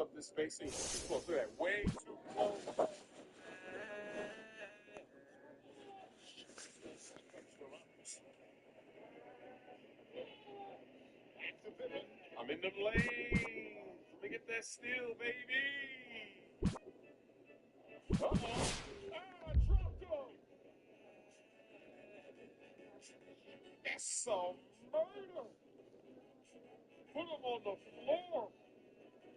up this spacing. Too close. Look at that. Way too close. I'm in the lane. Let me get that steal, baby. Uh-oh. Ah, dropped him. That's a murder. Put him on the floor.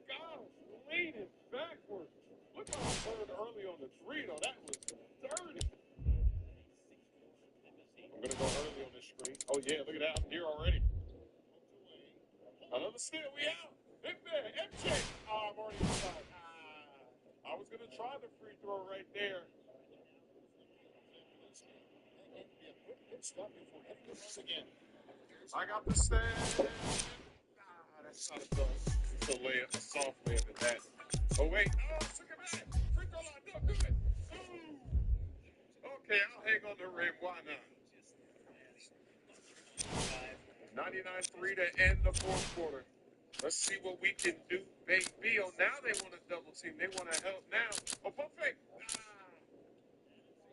Got him leaning backwards. Look how I turned early on the three, though. That was dirty. I'm going to go early on this screen. Oh, yeah, look at that. I'm here already. Another steal. We out. Big man. MJ. Oh, I'm already inside. I was going to try the free throw right there. I got the stand. That's not a dunk. It's a layup, a soft layup at that. Oh, wait. Oh, look at that. Free throw line. No, good. Ooh. Okay, I'll hang on the rim. Why not? 99-3 to end the fourth quarter. Let's see what we can do, baby. Oh, now they want to double team. They want to help now. Oh, pump fake.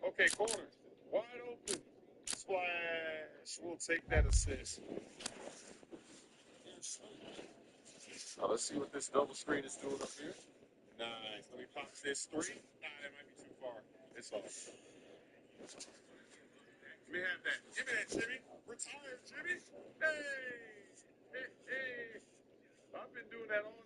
Okay, corner. Wide open. Splash. We'll take that assist. Let's see what this double screen is doing up here. Nice. Let me pop this three. That might be too far. It's off. Let me have that. Give me that, Jimmy. Retire, Jimmy. Hey. I've been doing that all night.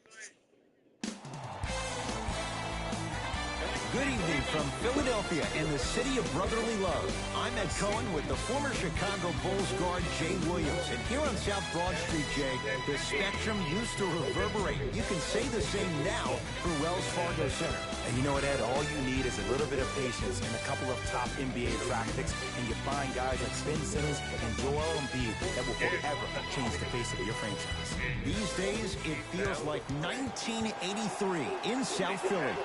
Good evening from Philadelphia in the city of brotherly love. I'm Ed Cohen with the former Chicago Bulls guard Jay Williams. And here on South Broad Street, Jay, the spectrum used to reverberate. You can say the same now for Wells Fargo Center. And you know what, Ed? All you need is a little bit of patience and a couple of top NBA draft picks, and you find guys like Ben Simmons and Joel Embiid that will forever change the face of your franchise. These days, it feels like 1983 in South Philly.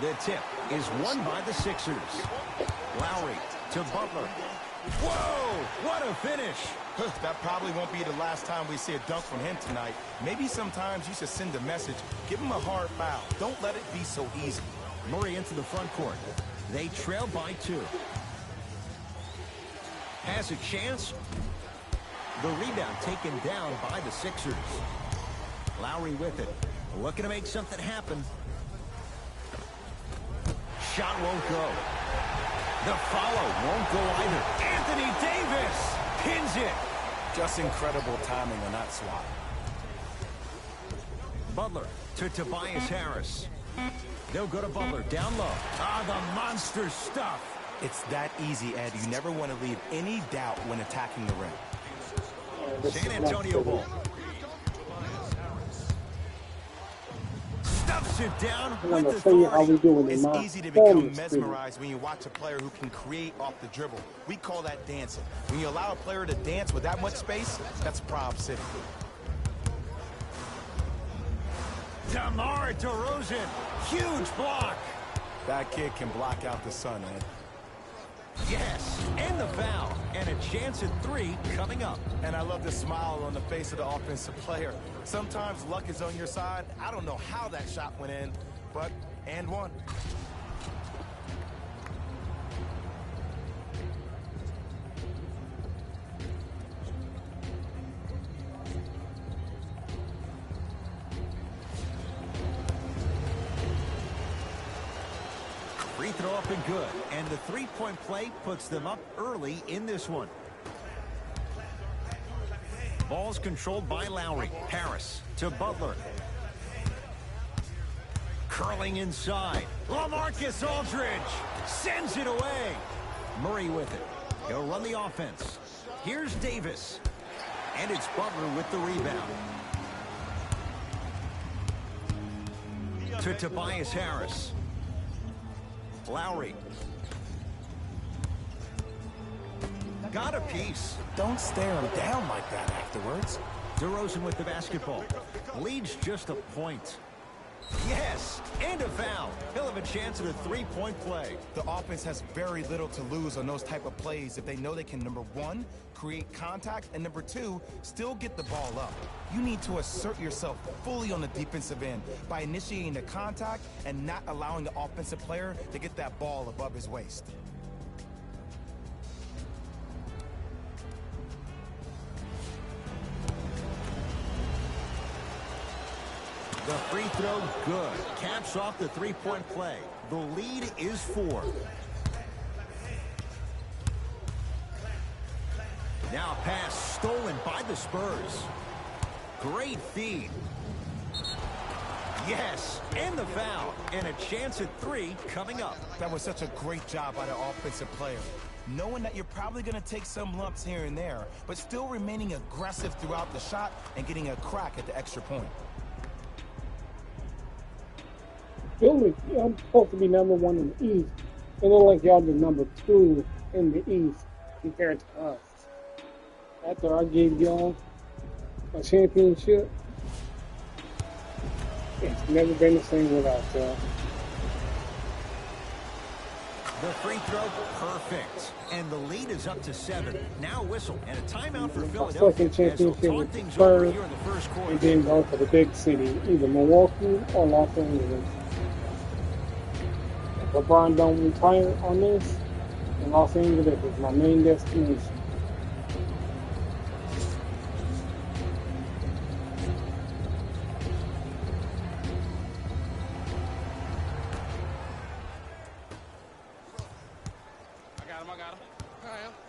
The tip is won by the Sixers. Lowry to Butler. Whoa, what a finish. That probably won't be the last time we see a dunk from him tonight. Maybe sometimes you should send a message. Give him a hard foul. Don't let it be so easy. Murray into the front court. They trail by 2. Has a chance. The rebound taken down by the Sixers. Lowry with it. Looking to make something happen. Shot won't go. The follow won't go either. Anthony Davis pins it. Just incredible timing on that swat. Butler to Tobias Harris. They'll go to Butler down low. The monster stuff. It's that easy, Ed. You never want to leave any doubt when attacking the rim. San Antonio ball. Stuffs it down with authority. It's easy to become mesmerized when you watch a player who can create off the dribble. We call that dancing. When you allow a player to dance with that much space, that's Prob City. DeMar DeRozan, huge block. That kid can block out the sun, Ed. Yes, and the foul, and a chance at 3 coming up. And I love the smile on the face of the offensive player. Sometimes luck is on your side. I don't know how that shot went in, but and one. Free throw up and good, and the three-point play puts them up early in this one. Ball's controlled by Lowry. Harris to Butler. Curling inside. LaMarcus Aldridge sends it away. Murray with it. He'll run the offense. Here's Davis. And it's Butler with the rebound. To Tobias Harris. Lowry. Got a piece. Don't stare him down like that afterwards. DeRozan with the basketball. Leads just a point. Yes, and a foul. He'll have a chance at a three-point play. The offense has very little to lose on those type of plays if they know they can, number one, create contact, and number two, still get the ball up. You need to assert yourself fully on the defensive end by initiating the contact and not allowing the offensive player to get that ball above his waist. The free throw, good. Caps off the three-point play. The lead is 4. Now a pass stolen by the Spurs. Great feed. Yes, and the foul. And a chance at 3 coming up. That was such a great job by the offensive player. Knowing that you're probably going to take some lumps here and there, but still remaining aggressive throughout the shot and getting a crack at the extra point. Philly, I'm supposed to be number 1 in the East. It look like y'all the number 2 in the East compared to us. After I gave y'all a championship, it's never been the same without y'all. The free throw, perfect. And the lead is up to 7. Now a whistle and a timeout for Philadelphia Second as they'll championship talk with the things over Spurs, here in the first quarter. and then go for the big city, either Milwaukee or Los Angeles. If LeBron don't retire on this, then Los Angeles is my main destination.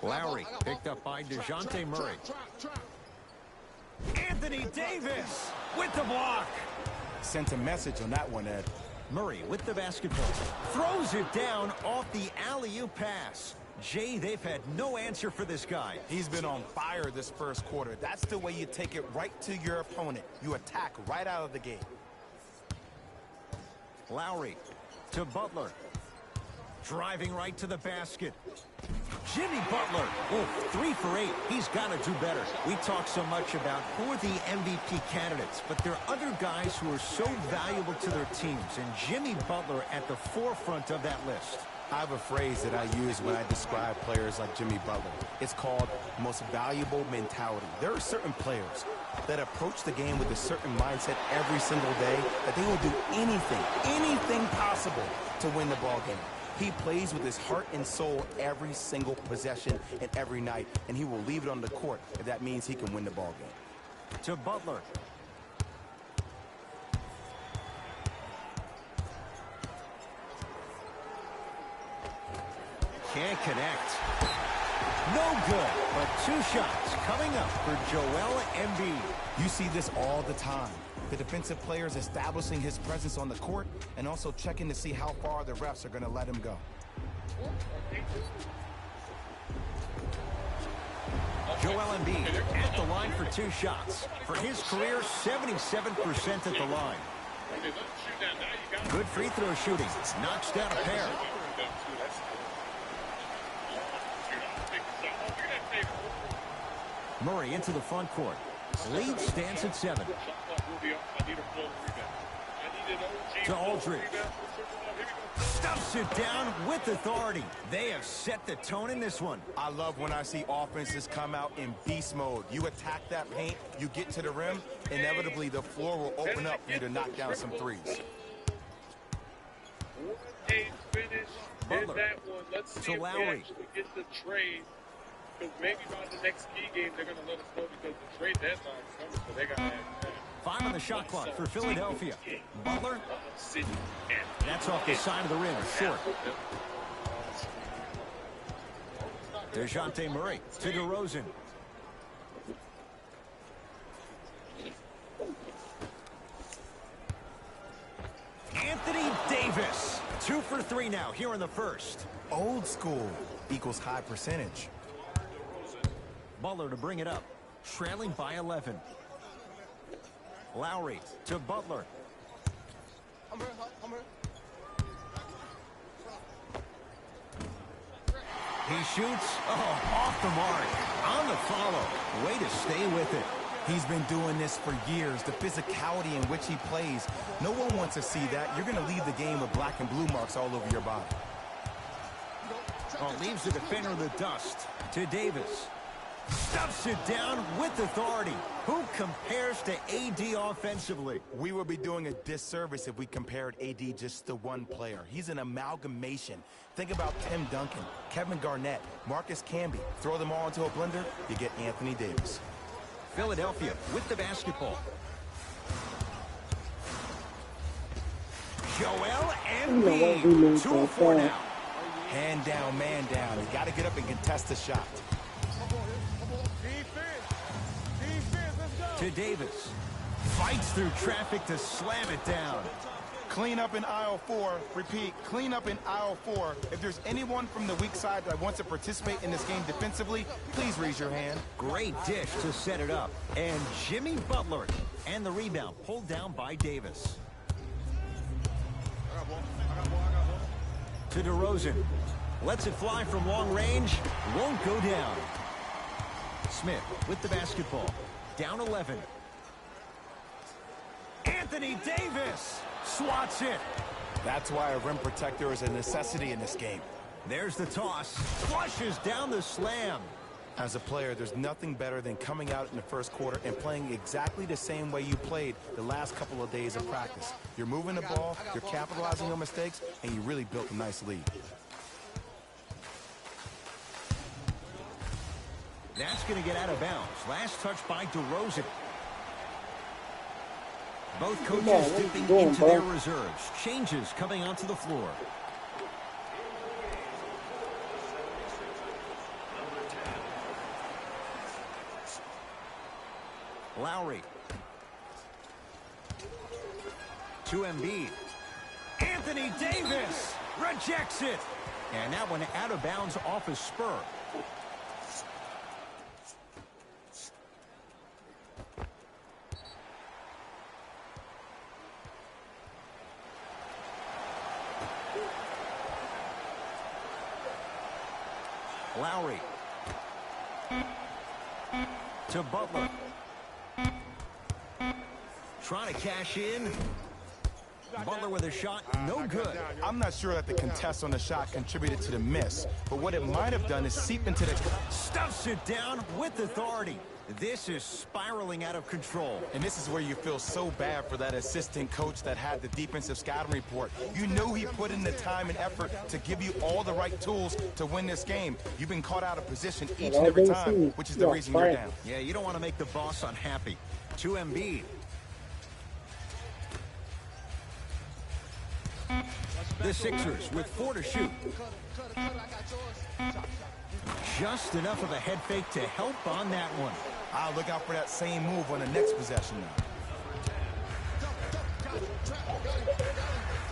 Lowry picked up by DeJounte Murray. Anthony Davis with the block. Sent a message on that one, Ed. Murray with the basketball. Throws it down off the alley-oop pass. Jay, they've had no answer for this guy. He's been on fire this first quarter. That's the way you take it right to your opponent. You attack right out of the gate. Lowry to Butler. Driving right to the basket. Jimmy Butler, 3 for 8. He's got to do better. We talk so much about who are the MVP candidates, but there are other guys who are so valuable to their teams, and Jimmy Butler at the forefront of that list. I have a phrase that I use when I describe players like Jimmy Butler. It's called most valuable mentality. There are certain players that approach the game with a certain mindset every single day that they will do anything possible to win the ball game. He plays with his heart and soul every single possession and every night, and he will leave it on the court if that means he can win the ball game. To Butler. Can't connect. No good, but 2 shots coming up for Joel Embiid. You see this all the time. The defensive players establishing his presence on the court and also checking to see how far the refs are going to let him go. Joel Embiid at the line for 2 shots. For his career, 77% at the line. Good free throw shooting. Knocks down a pair. Murray into the front court. Lead stands at 7. To Aldridge. Stuffs it down with authority. They have set the tone in this one. I love when I see offenses come out in beast mode. You attack that paint, you get to the rim, inevitably the floor will open up for you to knock down some threes. Butler let's see to Lowry. Get the trade, because maybe by the next key game they're going to let us know because the trade deadline is coming, so they got to 5 on the shot clock for Philadelphia. Butler. That's off the side of the rim. Short. DeJounte Murray to DeRozan. Anthony Davis. 2 for 3 now here in the first. Old school equals high percentage. Butler to bring it up. Trailing by 11. Lowry to Butler. He shoots. Oh, off the mark. On the follow. Way to stay with it. He's been doing this for years. The physicality in which he plays, no one wants to see that. You're going to leave the game with black and blue marks all over your body. Oh, leaves the defender in the dust. To Davis. Stuffs it down with authority. Who compares to AD offensively? We would be doing a disservice if we compared AD just to one player. He's an amalgamation. Think about Tim Duncan, Kevin Garnett, Marcus Camby. Throw them all into a blender, you get Anthony Davis. Philadelphia with the basketball. Joel Embiid. 2 of 4 now. Hand down, man down. You got to get up and contest the shot. To Davis. Fights through traffic to slam it down. Clean up in aisle 4. Repeat, clean up in aisle 4. If there's anyone from the weak side that wants to participate in this game defensively, please raise your hand. Great dish to set it up. And Jimmy Butler. And the rebound pulled down by Davis. To DeRozan. Lets it fly from long range. Won't go down. Smith with the basketball. Down 11. Anthony Davis swats it. That's why a rim protector is a necessity in this game. There's the toss. Flushes down the slam. As a player, there's nothing better than coming out in the first quarter and playing exactly the same way you played the last couple of days of practice. You're moving the ball, you're capitalizing on mistakes, and you really built a nice lead. That's going to get out of bounds. Last touch by DeRozan. Both coaches dipping into their reserves. Changes coming onto the floor. Lowry. To Embiid. Anthony Davis rejects it. And that one out of bounds off his spur. Lowry. To Butler. Trying to cash in. Butler with a shot, no good. I'm not sure that the contest on the shot contributed to the miss, but what it might have done is seep into the... Stuffs it down with authority. This is spiraling out of control. And this is where you feel so bad for that assistant coach that had the defensive scouting report. You know he put in the time and effort to give you all the right tools to win this game. You've been caught out of position each and every time, which is the reason you're down. Yeah, you don't want to make the boss unhappy. To Embiid. The Sixers with 4 to shoot. Just enough of a head fake to help on that one. I'll look out for that same move on the next possession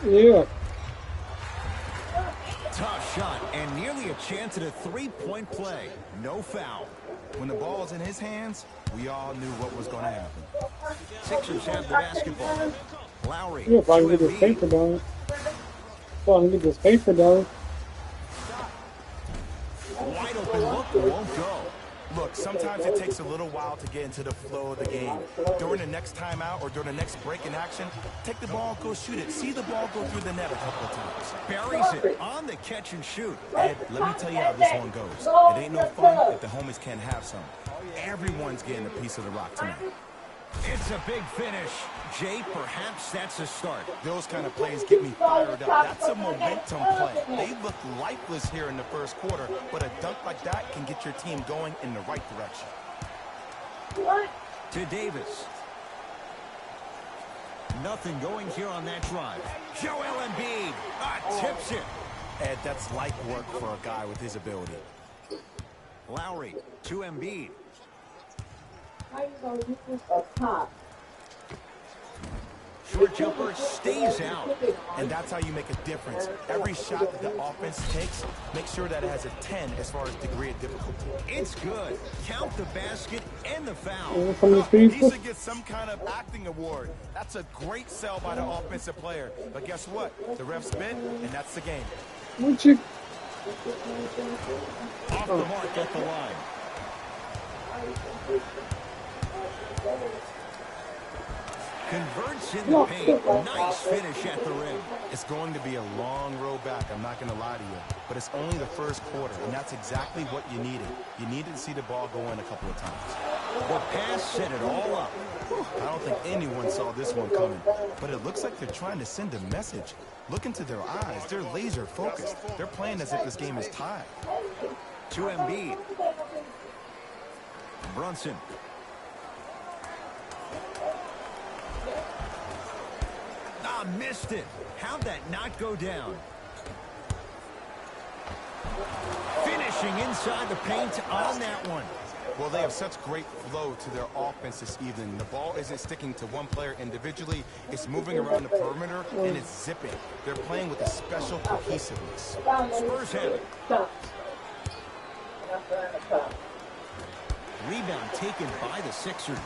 now. Yeah. Tough shot and nearly a chance at a three-point play. No foul. When the ball's in his hands, we all knew what was going to happen. Sixers have the basketball. Lowry. Yeah, if I can get this paper done. If I can get this paper done. Wide open look, won't go. Look, sometimes it takes a little while to get into the flow of the game. During the next timeout or during the next break in action, take the ball, go shoot it. See the ball go through the net a couple of times. Buries it on the catch and shoot. Ed, let me tell you how this one goes. It ain't no fun if the homies can't have some. Everyone's getting a piece of the rock tonight. It's a big finish. Jay, perhaps that's a start. Those kind of plays get me fired up. That's a momentum play. They look lifeless here in the first quarter, but a dunk like that can get your team going in the right direction. To Davis. Nothing going here on that drive. Joel Embiid tips it. Ed, that's light work for a guy with his ability. Lowry to Embiid. Short jumper stays out. And that's how you make a difference. Every shot that the offense takes, make sure that it has a 10 as far as degree of difficulty. It's good. Count the basket and the foul. He should get some kind of acting award. That's a great sell by the offensive player. But guess what? The ref spin, and that's the game. What you... Off the mark at the line. Converts in the paint. Nice finish at the rim. It's going to be a long road back, I'm not going to lie to you. But it's only the first quarter, and that's exactly what you needed. You needed to see the ball go in a couple of times. The pass set it all up. I don't think anyone saw this one coming. But it looks like they're trying to send a message. Look into their eyes. They're laser focused. They're playing as if this game is tied. To Embiid. Brunson. Ah, missed it. How'd that not go down? Finishing inside the paint on that one. Well, they have such great flow to their offense this evening. The ball isn't sticking to one player individually. It's moving around the perimeter, and it's zipping. They're playing with a special cohesiveness. Spurs have it. Rebound taken by the Sixers.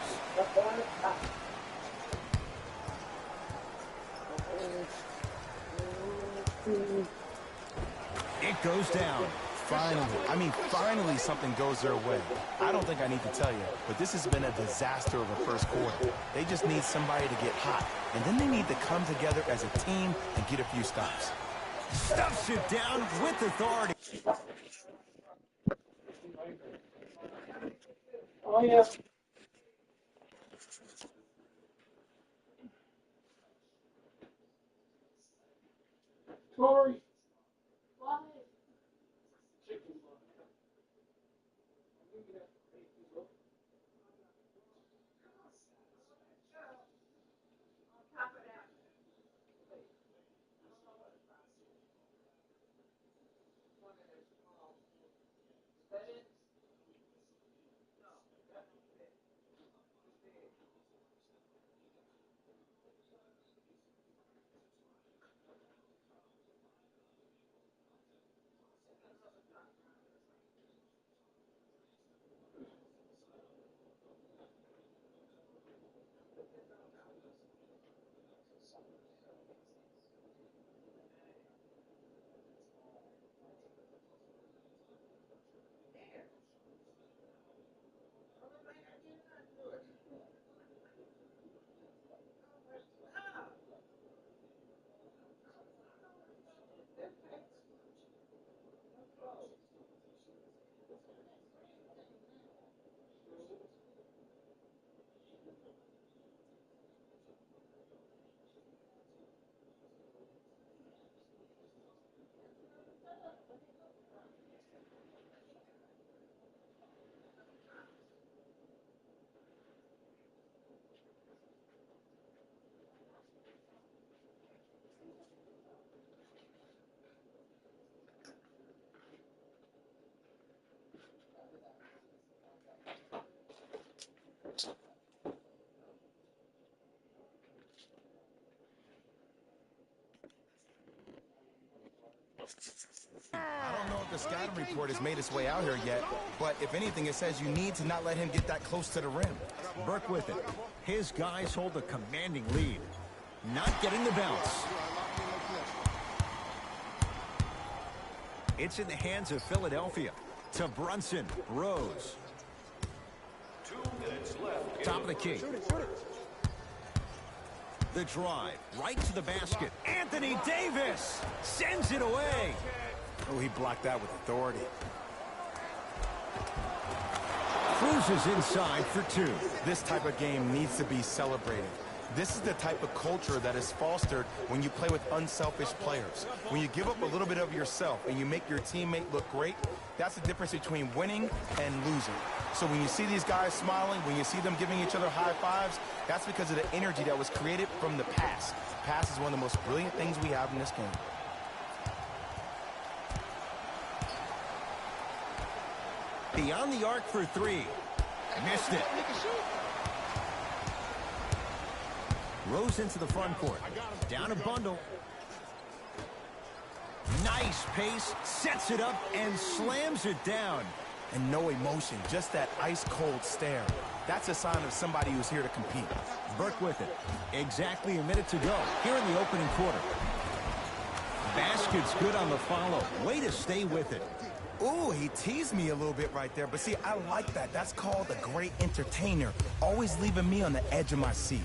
It goes down. Finally something goes their way. I don't think I need to tell you, but this has been a disaster of a first quarter. They just need somebody to get hot, and then they need to come together as a team and get a few stops. Stuffs it down with authority. Oh, yeah. Corey. I don't know if the scouting report has made its way out here yet, but if anything, it says you need to not let him get that close to the rim. Burke with it. His guys hold a commanding lead. Not getting the bounce. It's in the hands of Philadelphia. To Brunson. Rose. 2 minutes left. Top of the key. The drive. Right to the basket. Anthony Davis sends it away. Oh, he blocked that with authority. Cruises inside for 2. This type of game needs to be celebrated. This is the type of culture that is fostered when you play with unselfish players. When you give up a little bit of yourself and you make your teammate look great, that's the difference between winning and losing. So when you see these guys smiling, when you see them giving each other high fives, that's because of the energy that was created from the pass. Pass is one of the most brilliant things we have in this game. Beyond the arc for 3. Missed it. Rose into the front court. Down a bundle. Nice pace. Sets it up and slams it down. And no emotion, just that ice-cold stare. That's a sign of somebody who's here to compete. Burke with it. Exactly a minute to go here in the opening quarter. Basket's good on the follow. Way to stay with it. Ooh, he teased me a little bit right there. But see, I like that. That's called a great entertainer. Always leaving me on the edge of my seat.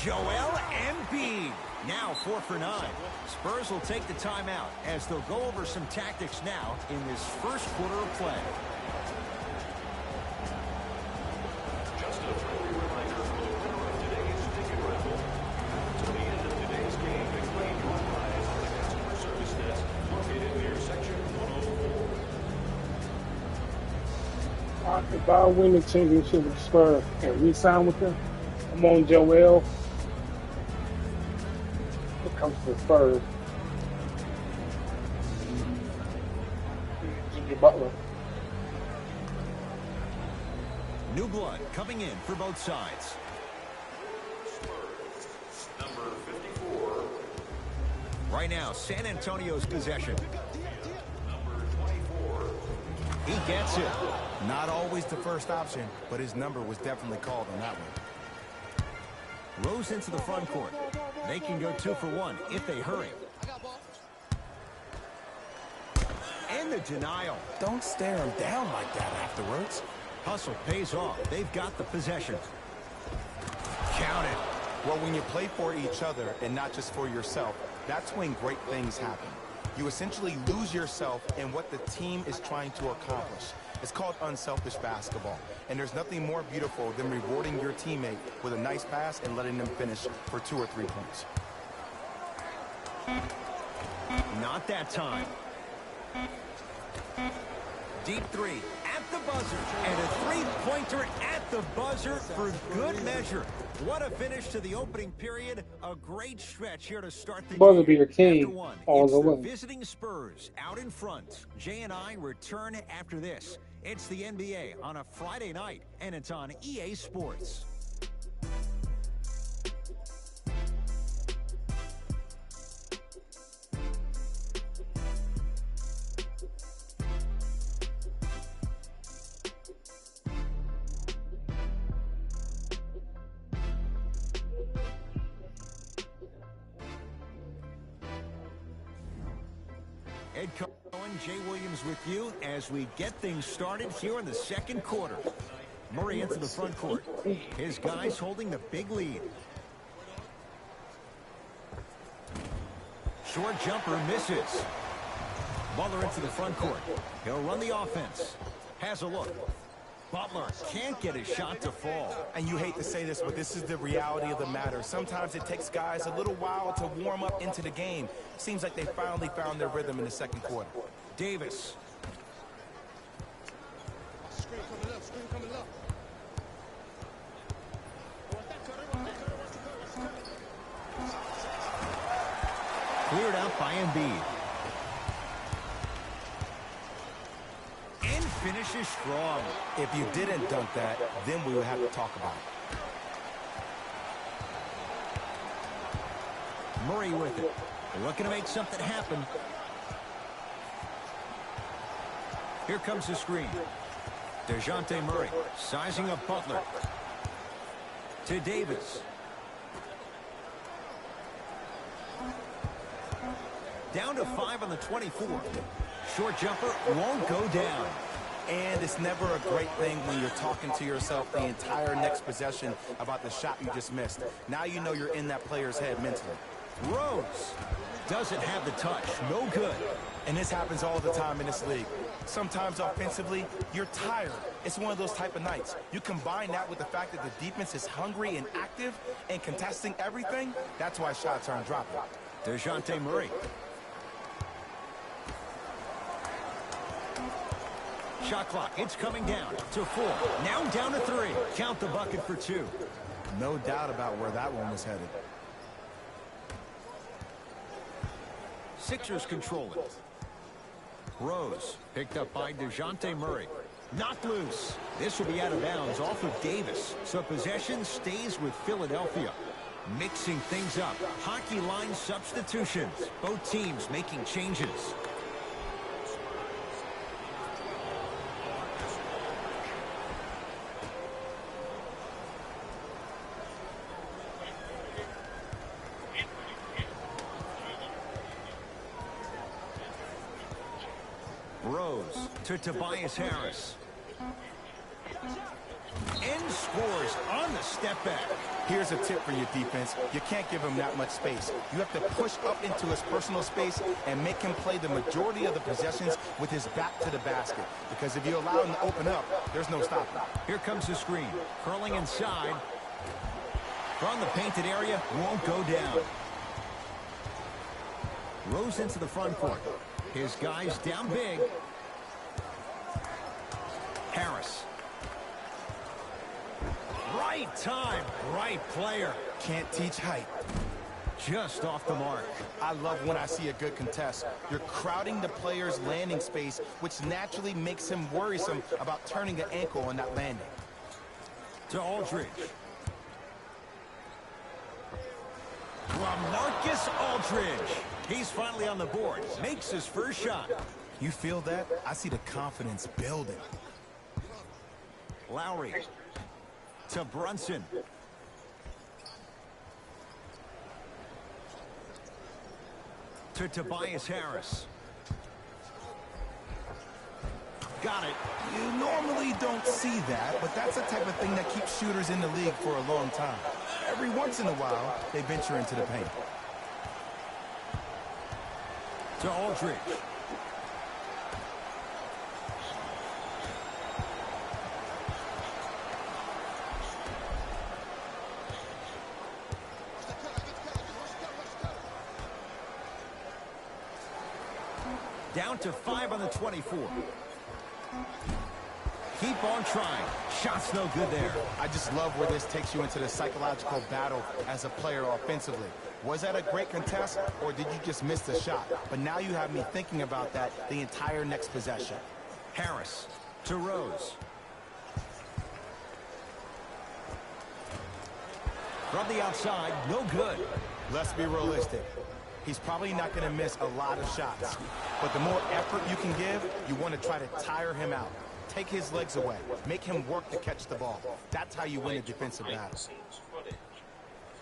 Joel Embiid. Now 4 for 9. Spurs will take the timeout as they'll go over some tactics now in this first quarter of play. Just a friendly reminder for the winner of today's ticket raffle. To the end of today's game and claim your prize on the customer service desk located near section 104. If I win the championship with Spurs and re-sign with them, I'm on Joel. It comes to Spurs. Jimmy Butler. New blood coming in for both sides. Spurs, number 54. Right now, San Antonio's possession. Number 24. He gets it. Not always the first option, but his number was definitely called on that one. Rose into the front court. They can go 2 for 1 if they hurry. And the denial. Don't stare him down like that afterwards. Hustle pays off. They've got the possession. Count it. Well, when you play for each other and not just for yourself, that's when great things happen. You essentially lose yourself in what the team is trying to accomplish. It's called unselfish basketball. And there's nothing more beautiful than rewarding your teammate with a nice pass and letting them finish for 2 or 3 points. Not that time. Deep 3 at the buzzer. And a 3-pointer at the buzzer for good measure. What a finish to the opening period. A great stretch here to start the Buzzer game. beater king After one, all it's the the way. visiting Spurs out in front. Jay and I return after this. It's the NBA on a Friday night, and it's on EA Sports. Ed Cohen, Jay Williams with you as we get things started here in the second quarter. Murray into the front court. His guys holding the big lead. Short jumper misses. Butler into the front court. He'll run the offense. Has a look. Butler can't get his shot to fall. And you hate to say this, but this is the reality of the matter. Sometimes it takes guys a little while to warm up into the game. Seems like they finally found their rhythm in the second quarter. Davis. Screen coming up, screen coming up. Cleared out by Embiid. And finishes strong. If you didn't dunk that, then we would have to talk about it. Murray with it. Looking to make something happen. Here comes the screen. DeJounte Murray sizing up Butler. To Davis. Down to 5 on the 24. Short jumper won't go down. And it's never a great thing when you're talking to yourself the entire next possession about the shot you just missed. Now you know you're in that player's head mentally. Rose doesn't have the touch. No good. And this happens all the time in this league. Sometimes offensively, you're tired. It's one of those type of nights. You combine that with the fact that the defense is hungry and active and contesting everything, that's why shots aren't dropping. DeJounte Murray. Shot clock, it's coming down to 4. Now down to 3. Count the bucket for 2. No doubt about where that one was headed. Sixers control it. Rose picked up by DeJounte Murray. Knocked loose. This will be out of bounds off of Davis. So possession stays with Philadelphia. Mixing things up. Hockey line substitutions. Both teams making changes. To Tobias Harris. And scores on the step back. Here's a tip for your defense. You can't give him that much space. You have to push up into his personal space and make him play the majority of the possessions with his back to the basket. Because if you allow him to open up, there's no stopping. Here comes the screen. Curling inside. From the painted area, won't go down. Rose into the front court. His guys down big. Harris. Right time, right player. Can't teach height. Just off the mark. I love when I see a good contest. You're crowding the player's landing space, which naturally makes him worrisome about turning an ankle on that landing. To Aldridge. LaMarcus Aldridge. He's finally on the board. Makes his first shot. You feel that? I see the confidence building. Lowry. To Brunson. To Tobias Harris. Got it. You normally don't see that, but that's the type of thing that keeps shooters in the league for a long time. Every once in a while, they venture into the paint. To Aldridge. Down to 5 on the 24. Keep on trying. Shot's no good there. I just love where this takes you into the psychological battle as a player offensively. Was that a great contest, or did you just miss the shot? But now you have me thinking about that the entire next possession. Harris to Rose. From the outside, no good. Let's be realistic. He's probably not going to miss a lot of shots. But the more effort you can give, you want to try to tire him out. Take his legs away. Make him work to catch the ball. That's how you win a defensive battle.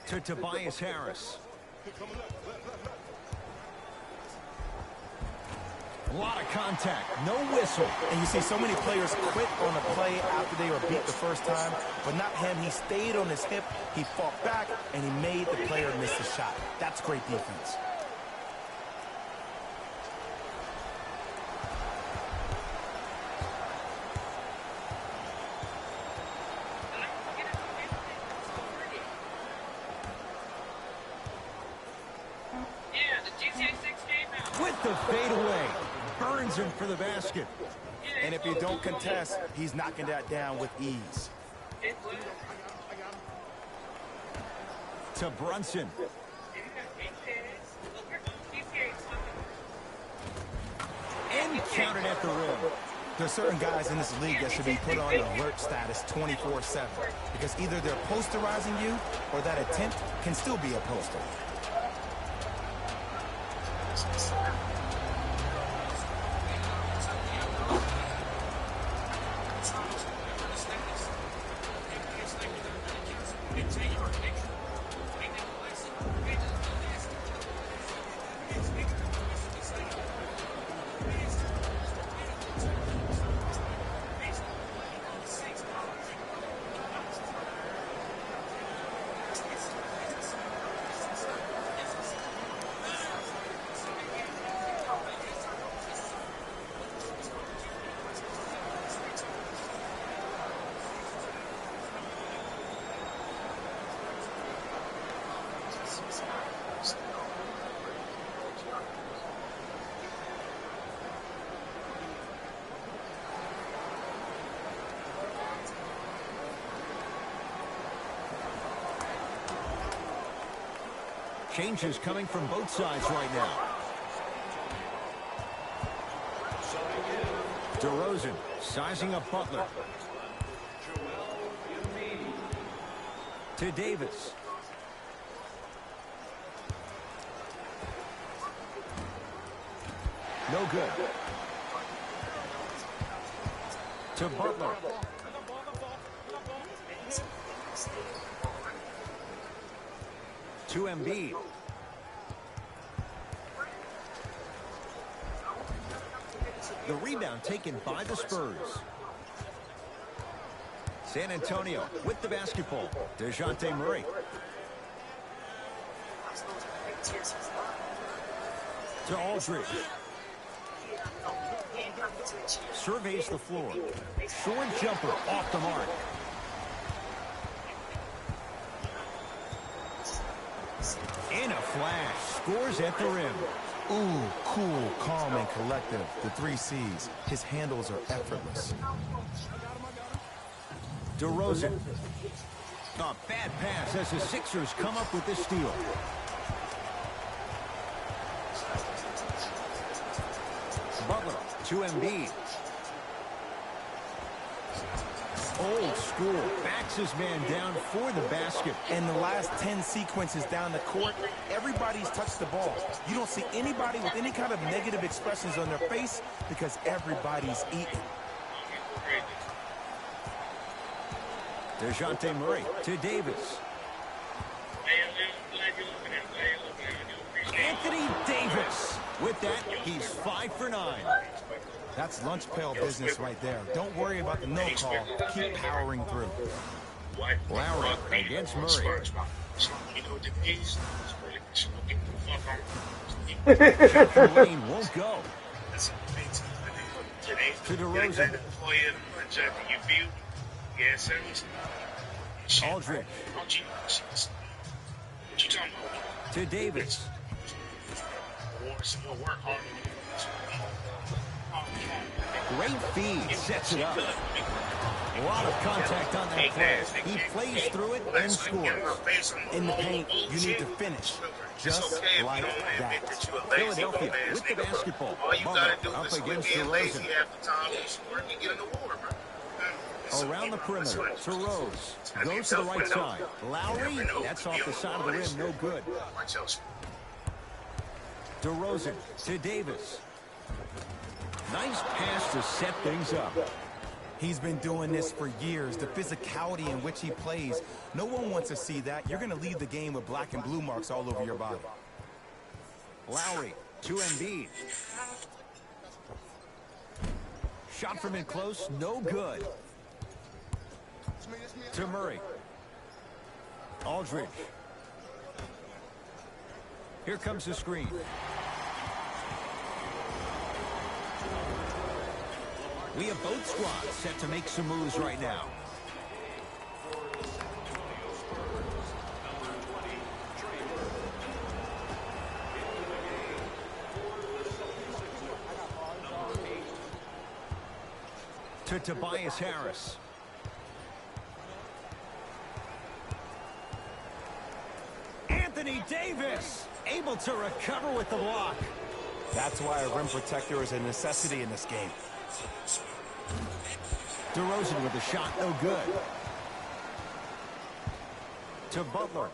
To Tobias Harris. A lot of contact. No whistle. And you see so many players quit on a play after they were beat the first time, but not him. He stayed on his hip, he fought back, and he made the player miss the shot. That's great defense. With the fadeaway. Burns him for the basket. And if you don't contest, he's knocking that down with ease. To Brunson. And counted at the rim. There's certain guys in this league that should be put on alert status 24/7 because either they're posterizing you or that attempt can still be a poster. Changes coming from both sides right now. DeRozan sizing up Butler. To Davis. No good. To Butler. To Embiid. The rebound taken by the Spurs. San Antonio with the basketball. DeJounte Murray. To Aldridge. Surveys the floor. Short jumper off the mark. In a flash. Scores at the rim. Ooh, cool, calm, and collective. The 3 C's. His handles are effortless. DeRozan. A bad pass as the Sixers come up with the steal. Butler to Embiid. Old school. Backs his man down for the basket. In the last 10 sequences down the court, everybody's touched the ball. You don't see anybody with any kind of negative expressions on their face because everybody's eating. DeJounte Murray to Davis. Anthony Davis. With that, he's 5 for 9. That's lunch pail business right there. Don't worry about the no call. Keep powering through. Lowry against Murray. Lane won't go. To DeRozan. Aldridge. To Davis. Great feed. Sets it up. A lot of contact on that play. He plays through it and scores. In the paint, you need to finish. Just like that. Philadelphia with the basketball. Butler up against DeRozan. Around the perimeter to Rose. Goes to the right side. Lowry, that's off the side of the rim, no good. DeRozan to Davis. Nice pass to set things up. He's been doing this for years. The physicality in which he plays. No one wants to see that. You're going to leave the game with black and blue marks all over your body. Lowry to Embiid. Shot from in close, no good. To Murray. Aldridge. Here comes the screen. We have both squads set to make some moves right now. To Tobias Harris. Anthony Davis able to recover with the block. That's why a rim protector is a necessity in this game. DeRozan with a shot, no good. To Butler.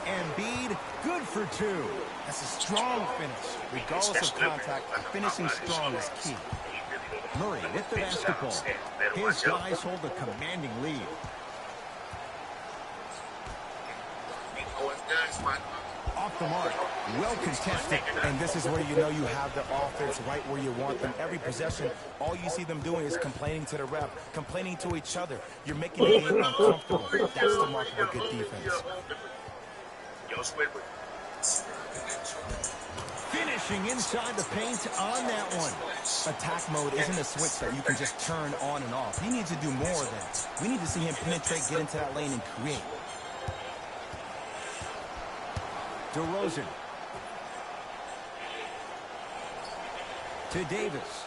Embiid, good for 2. That's a strong finish. Regardless of contact, finishing strong is key. Murray with the basketball. His guys hold a commanding lead. Off the mark. Well contested. And this is where you know you have the offense right where you want them. Every possession, all you see them doing is complaining to the ref, complaining to each other. You're making the game uncomfortable. That's the mark of a good defense. Finishing inside the paint on that one. Attack mode isn't a switch that you can just turn on and off. He needs to do more of that. We need to see him penetrate, get into that lane, and create. DeRozan. To Davis.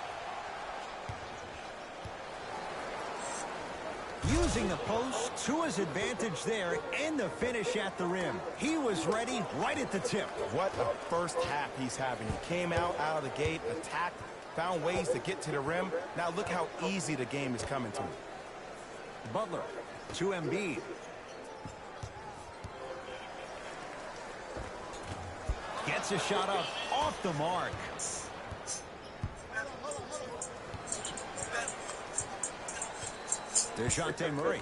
Using the post to his advantage there and the finish at the rim. He was ready right at the tip. What a first half he's having. He came out of the gate, attacked, found ways to get to the rim. Now look how easy the game is coming to him. Butler to Embiid. Gets a shot up off the mark. DeJounte Murray.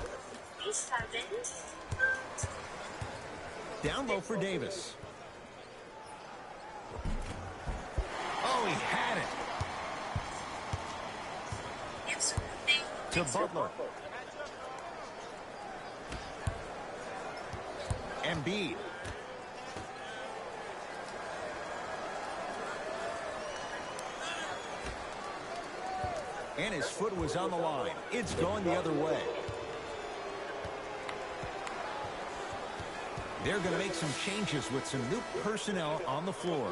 Down low for Davis. Oh, he had it. To Butler. Embiid. And his foot was on the line. It's going the other way. They're going to make some changes with some new personnel on the floor.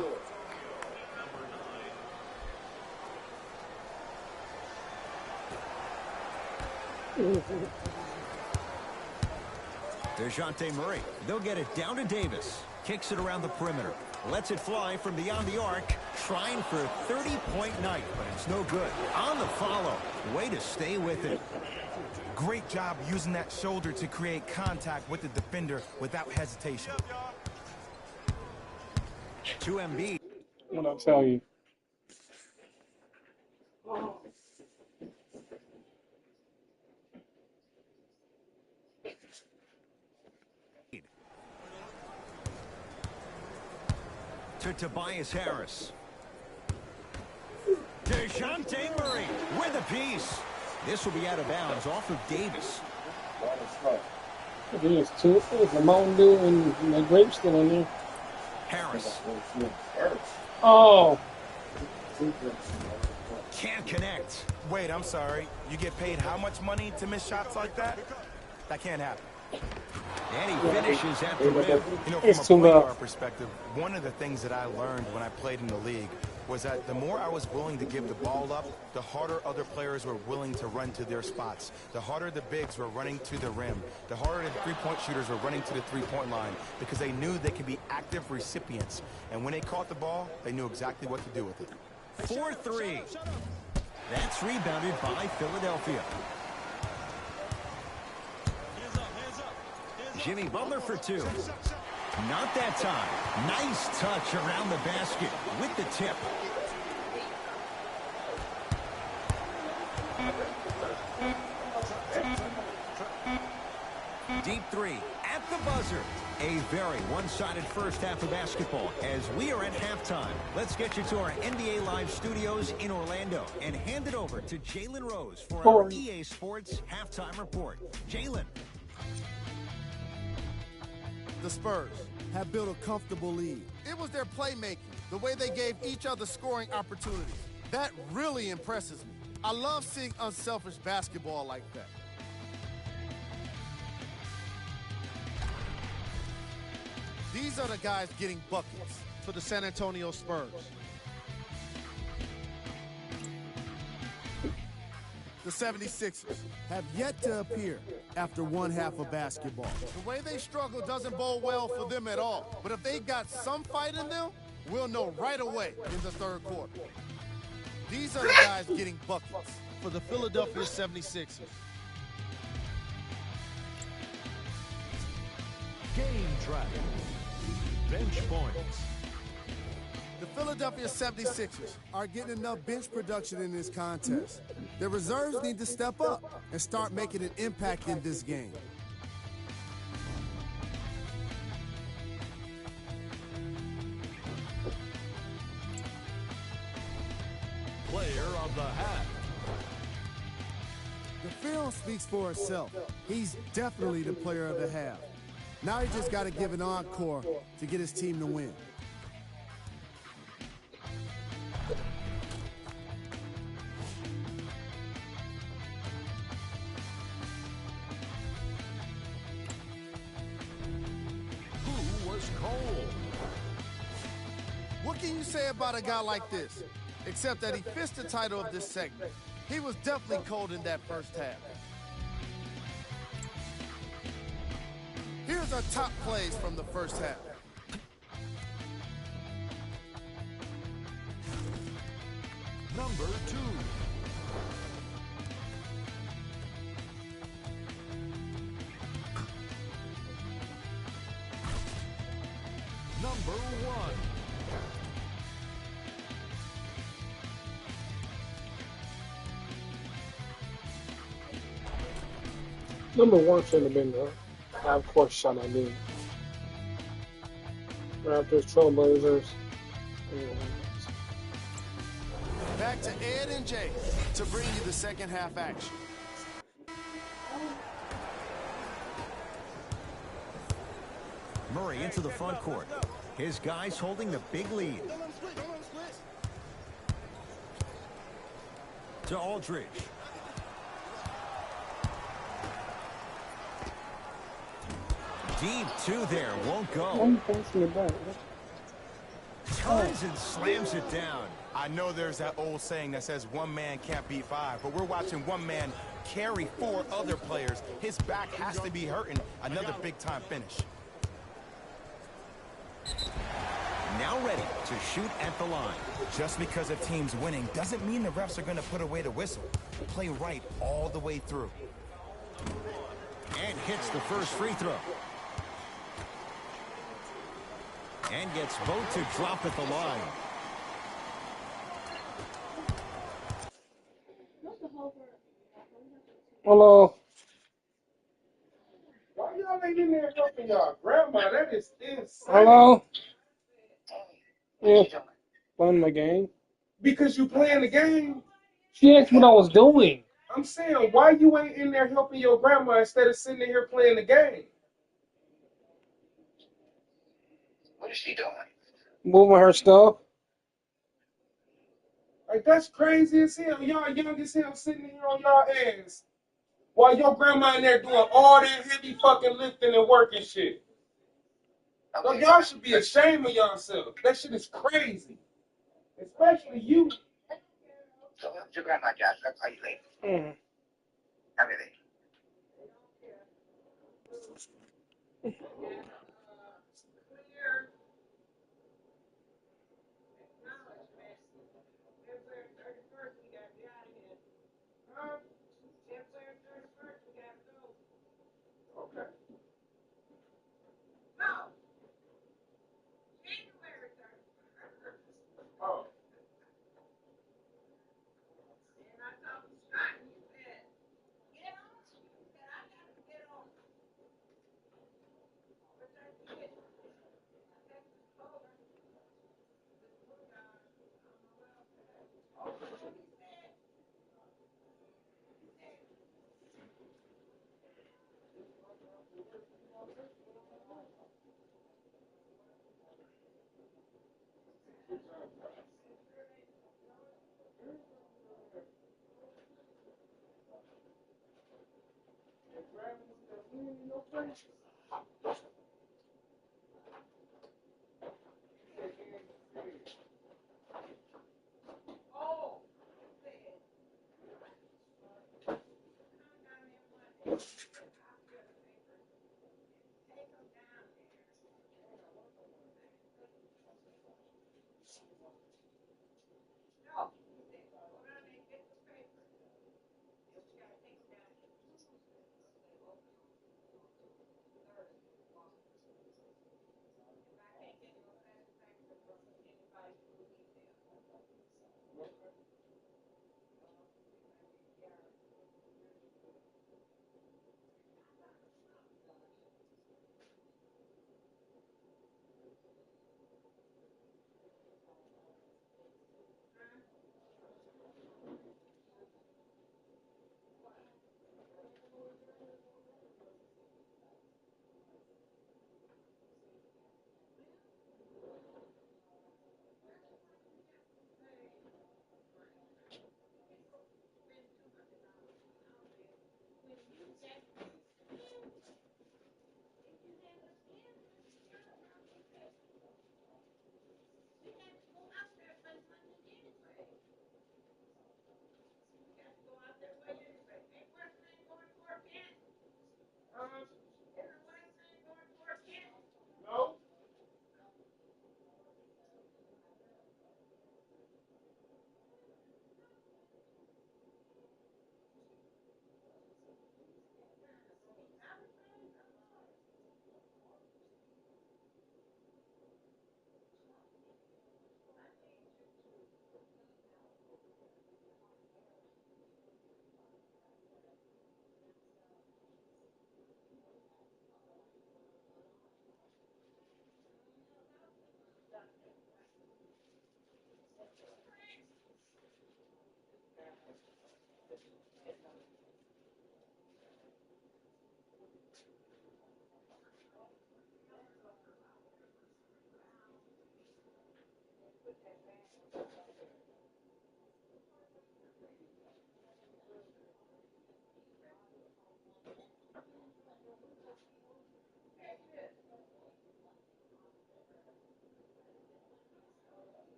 DeJounte Murray. They'll get it down to Davis. Kicks it around the perimeter. Lets it fly from beyond the arc. Trying for a 30-point night, but it's no good. On the follow. Way to stay with it. Great job using that shoulder to create contact with the defender without hesitation. To Embiid. What I tell you. To Tobias Harris. DeJounte Murray with a piece. This will be out of bounds off of Davis. There's two. There's a Mountain Dew and the grape still in there. Harris. Oh. Can't connect. Wait, I'm sorry. You get paid how much money to miss shots like that? That can't happen. And he finishes at the rim. You know, It's from too a point rough. guard perspective, one of the things that I learned when I played in the league was that the more I was willing to give the ball up, the harder other players were willing to run to their spots. The harder the bigs were running to the rim. The harder the three-point shooters were running to the three-point line because they knew they could be active recipients. And when they caught the ball, they knew exactly what to do with it. 4-3. That's rebounded by Philadelphia. Jimmy Butler for two. Not that time. Nice touch around the basket with the tip. Deep three at the buzzer. A very one-sided first half of basketball as we are at halftime. Let's get you to our NBA Live studios in Orlando and hand it over to Jalen Rose for our EA Sports halftime report. Jalen. The Spurs have built a comfortable lead. It was their playmaking, the way they gave each other scoring opportunities. That really impresses me. I love seeing unselfish basketball like that. These are the guys getting buckets for the San Antonio Spurs. The 76ers have yet to appear after one half of basketball. The way they struggle doesn't bode well for them at all. But if they got some fight in them, we'll know right away in the third quarter. These are the guys getting buckets for the Philadelphia 76ers. Game track. Bench points. The Philadelphia 76ers are getting enough bench production in this contest. Their reserves need to step up and start making an impact in this game. Player of the half. The film speaks for itself. He's definitely the player of the half. Now he just got to give an encore to get his team to win. Who was cold? What can you say about a guy like this? Except that he fits the title of this segment. He was definitely cold in that first half. Here's our top plays from the first half. Number 2. Number 1. Number one should have been the half-court shot I did. Raptors, Trailblazers. Back to Ed and Jay to bring you the second half action. Murray into the front court. His guys holding the big lead. To Aldridge. Deep two there, won't Why are go. you passing it back? Turns and slams it down. I know there's that old saying that says one man can't beat five, but we're watching one man carry four other players. His back has to be hurting. Another big-time finish. Now ready to shoot at the line. Just because a team's winning doesn't mean the refs are going to put away the whistle. Play right all the way through. And hits the first free throw. And gets both to drop at the line. Hello. Why y'all ain't in there helping y'all grandma? That is insane. Hello. Yeah. Playing my game. Because you playing the game. She asked what I was doing. I'm saying, why you ain't in there helping your grandma instead of sitting here playing the game? What is she doing? Moving her stuff. Like, that's crazy as hell. Y'all young as hell sitting here on y'all ass while your grandma in there doing all that heavy fucking lifting and working shit. So y'all should be ashamed of yourself. That shit is crazy. Especially you. So what's your grandma job? That's how you leave. Mm. Everything. Okay. Oh. No.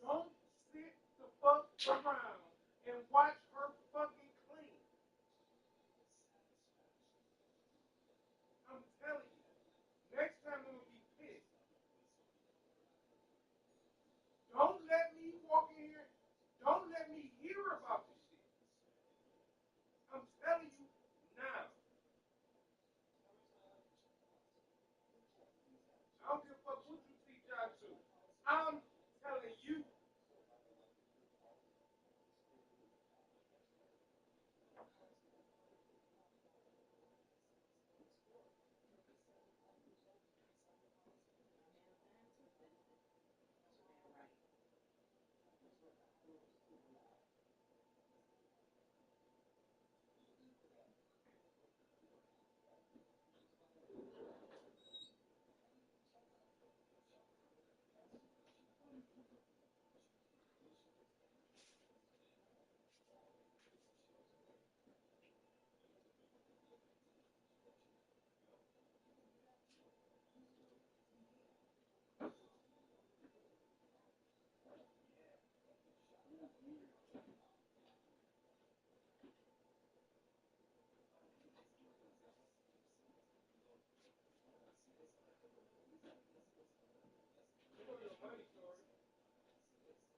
Don't sit the fuck around and watch her fucking clean. I'm telling you. Next time I'm gonna be pissed. Don't let me walk in here. Don't let me hear about this shit. I'm telling you now. I don't give a fuck what you teach y'all to. I'm telling you.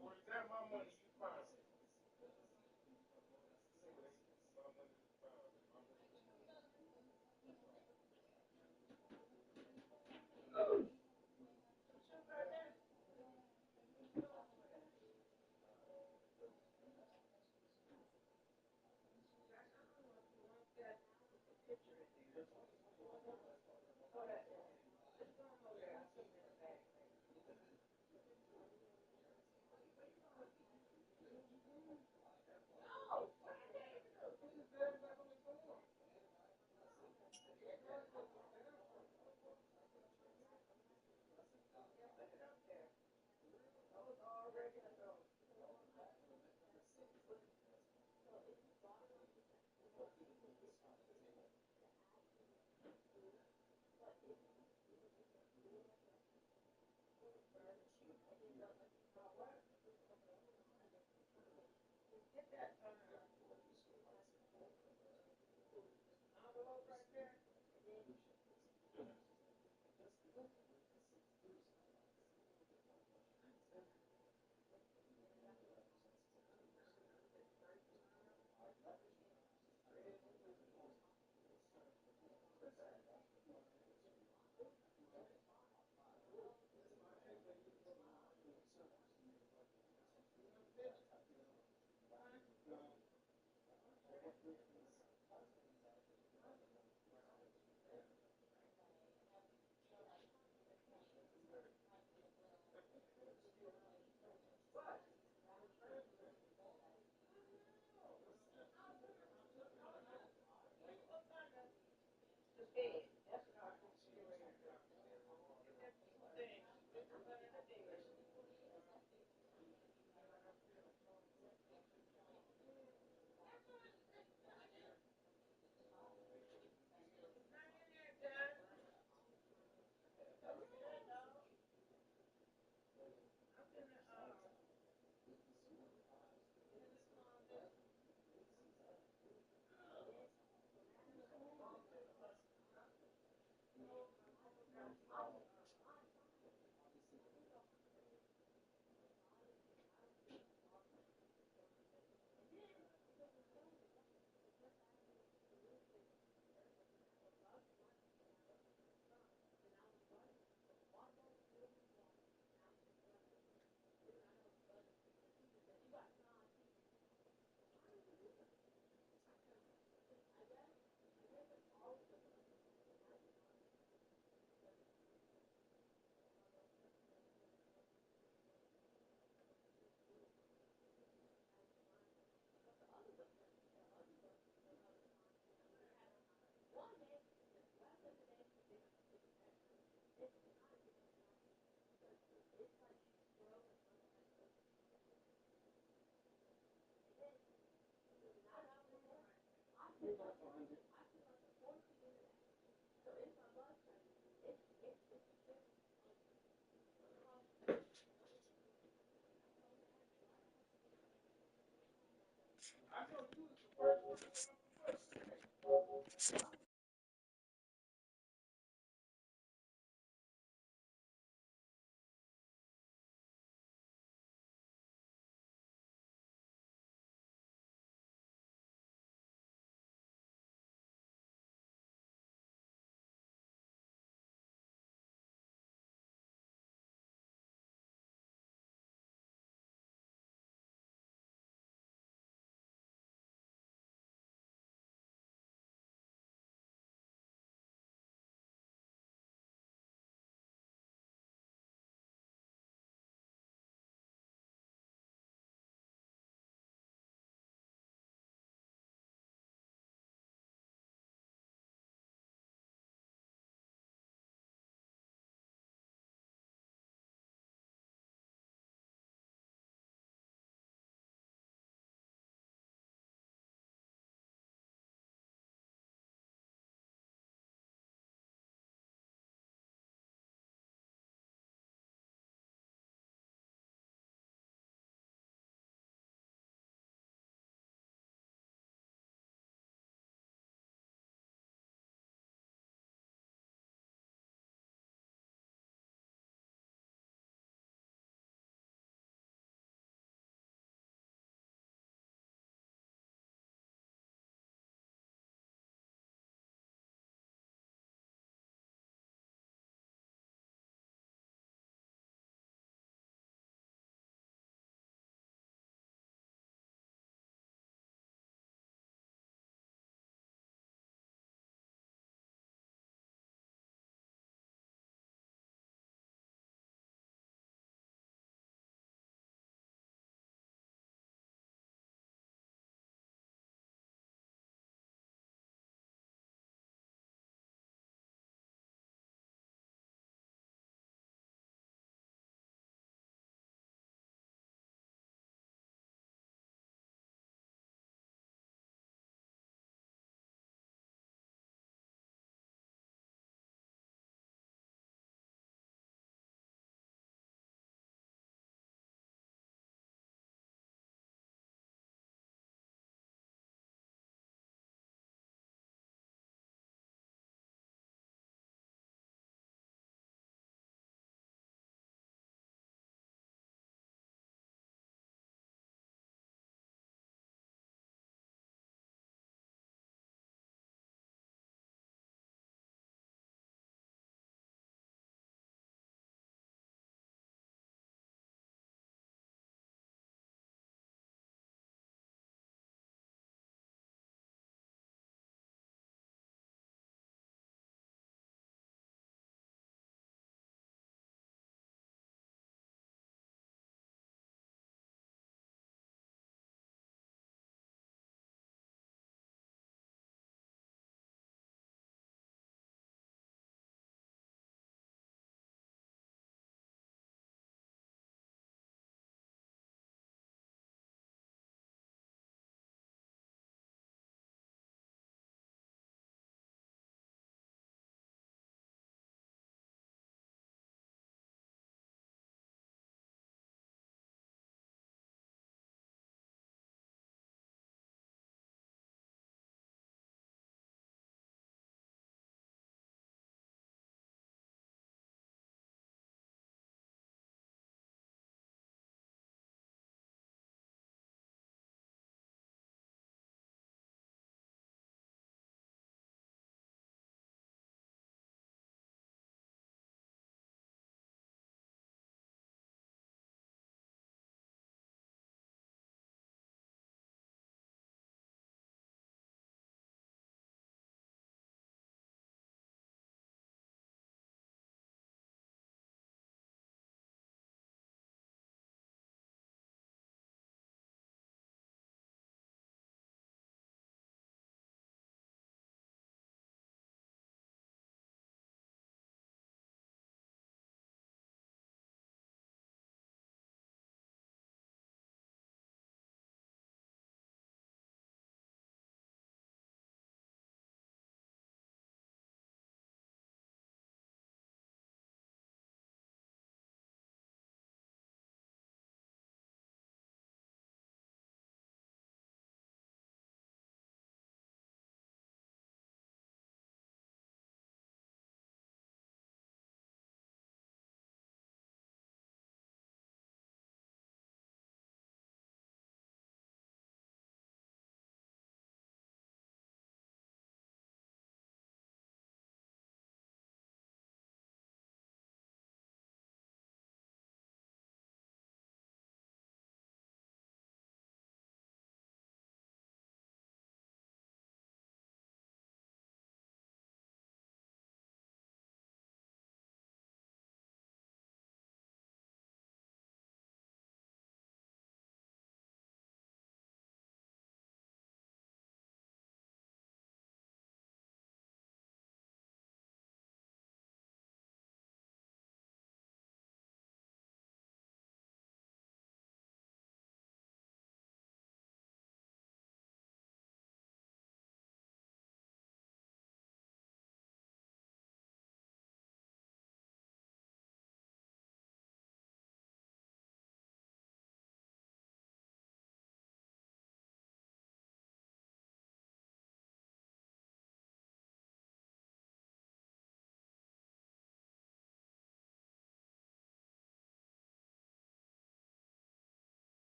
Or is that my money you found?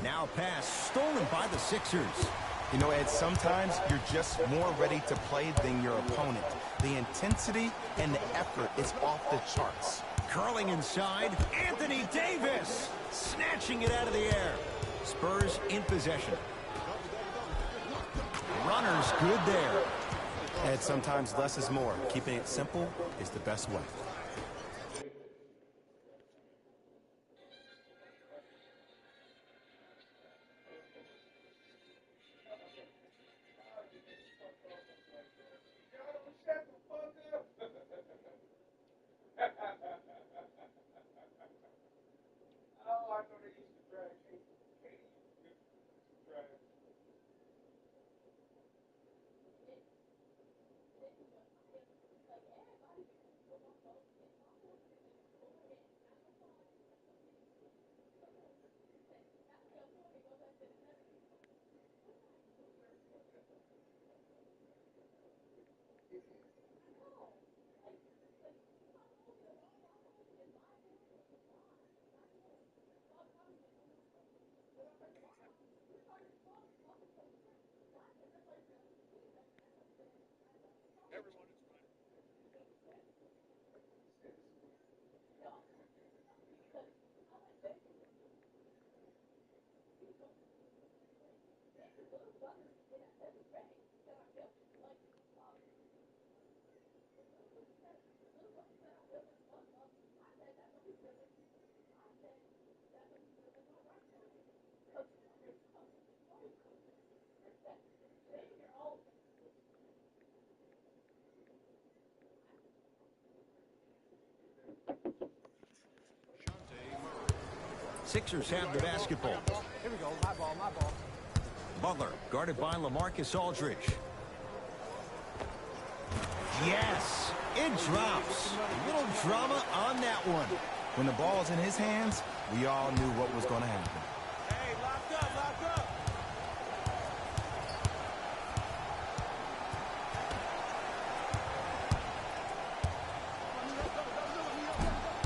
Now pass stolen by the Sixers. You know, Ed, sometimes you're just more ready to play than your opponent. The intensity and the effort is off the charts. Curling inside, Anthony Davis snatching it out of the air. Spurs in possession. Runner's good there. Ed, sometimes less is more. Keeping it simple is the best way. Sixers have the basketball. Here we go. My ball, my ball. Butler guarded by LaMarcus Aldridge. Yes, it drops. A little drama on that one. When the ball's in his hands, we all knew what was going to happen. Hey, locked up, locked up.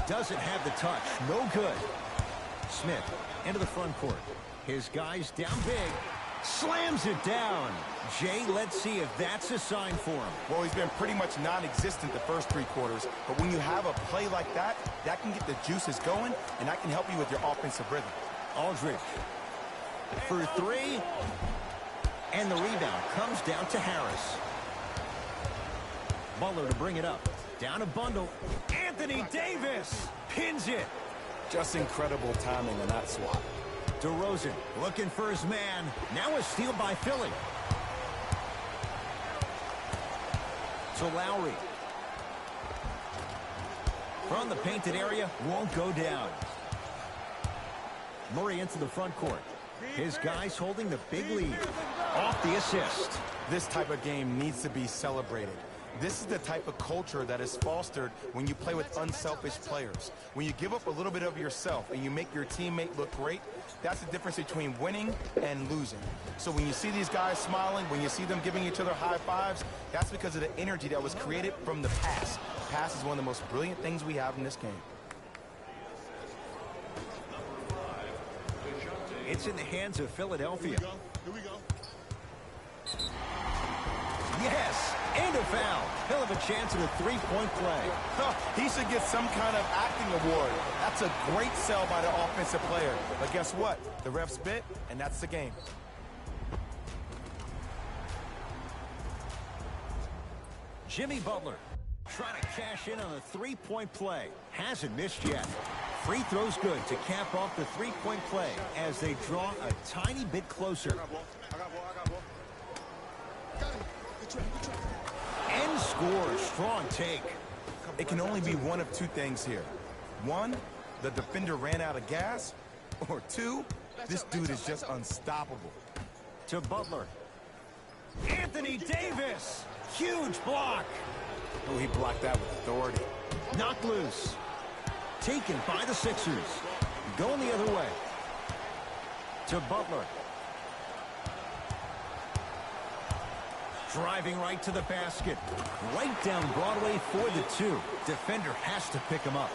Doesn't have the touch. No good. Smith into the front court. His guys down big. Slams it down. Jay, let's see if that's a sign for him. Well, he's been pretty much non-existent the first 3 quarters, but when you have a play like that, that can get the juices going, and that can help you with your offensive rhythm. Aldridge for 3. And the rebound comes down to Harris. Butler to bring it up. Down a bundle. Anthony Davis pins it. Just incredible timing on that swat. DeRozan looking for his man. Now a steal by Philly. To Lowry. From the painted area, won't go down. Murray into the front court. His guys holding the big lead. Off the assist. This type of game needs to be celebrated. This is the type of culture that is fostered when you play with unselfish players. When you give up a little bit of yourself and you make your teammate look great, that's the difference between winning and losing. So when you see these guys smiling, when you see them giving each other high fives, that's because of the energy that was created from the pass. Pass is one of the most brilliant things we have in this game. It's in the hands of Philadelphia. Here we go. Yes, and a foul. He'll have a chance at a 3-point play. He should get some kind of acting award. That's a great sell by the offensive player. But guess what? The refs bit, and that's the game. Jimmy Butler trying to cash in on a 3-point play. Hasn't missed yet. Free throws good to cap off the 3-point play as they draw a tiny bit closer. And scores. Strong take. It can only be one of 2 things here. 1, the defender ran out of gas. Or 2, this dude is just unstoppable. To Butler. Anthony Davis. Huge block. Oh, he blocked that with authority. Knocked loose. Taken by the Sixers. Going the other way. To Butler. Driving right to the basket. Right down Broadway for the two. Defender has to pick him up.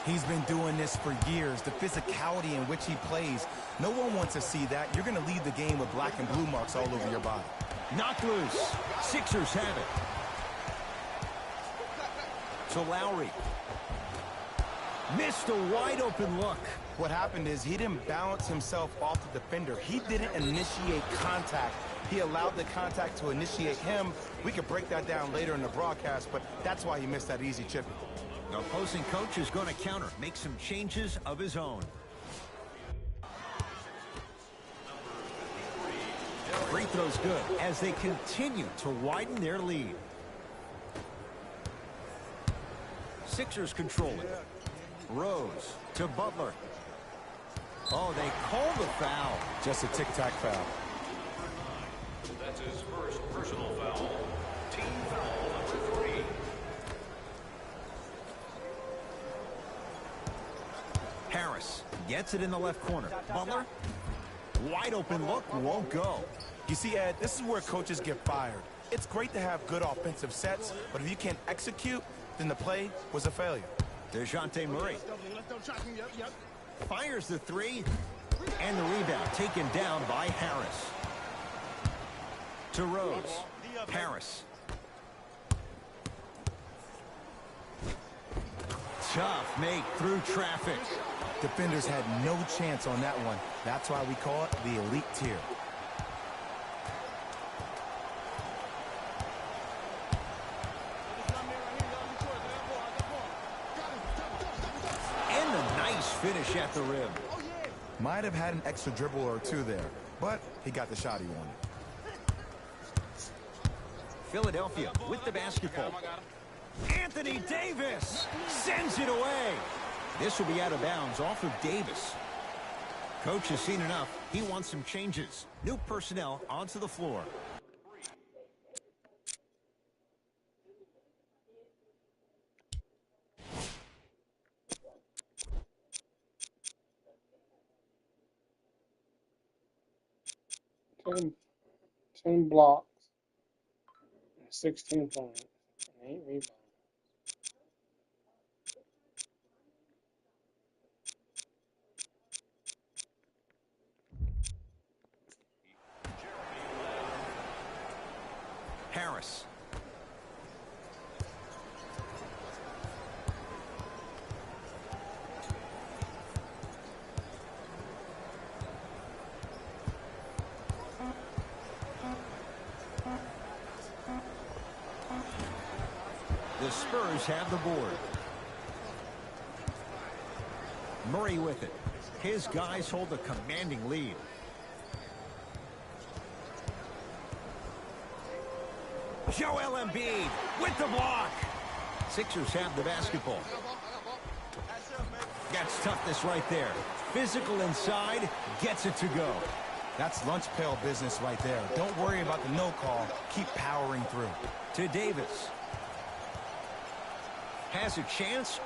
He's been doing this for years. The physicality in which he plays, no one wants to see that. You're going to leave the game with black and blue marks all over your body. Knocked loose. Sixers have it. To Lowry. Missed a wide open look. What happened is he didn't bounce himself off the defender. He didn't initiate contact. He allowed the contact to initiate him. We could break that down later in the broadcast, but that's why he missed that easy chip. The opposing coach is going to counter, make some changes of his own. Free throw's good as they continue to widen their lead. Sixers control it. Rose to Butler. Oh, they call the foul. Just a tic-tac foul. That's his first personal foul. Team foul number 3. Harris gets it in the left corner. Butler, wide open look, won't go. You see, Ed, this is where coaches get fired. It's great to have good offensive sets, but if you can't execute, then the play was a failure. DeJounte Murray fires the three, and the rebound taken down by Harris. To Rose. Harris. Tough make through traffic. Defenders had no chance on that one. That's why we call it the elite tier. And a nice finish at the rim. Might have had an extra dribble or two there, but he got the shot he wanted. Philadelphia with the basketball. Anthony Davis sends it away. This will be out of bounds off of Davis. Coach has seen enough. He wants some changes. New personnel onto the floor. Ten blocks, 16 points, and 8 rebounds. Harris. The Spurs have the board. Murray with it. His guys hold a commanding lead. Joel Embiid with the block. Sixers have the basketball. That's toughness right there. Physical inside, gets it to go. That's lunch pail business right there. Don't worry about the no call. Keep powering through. To Davis. Has a chance.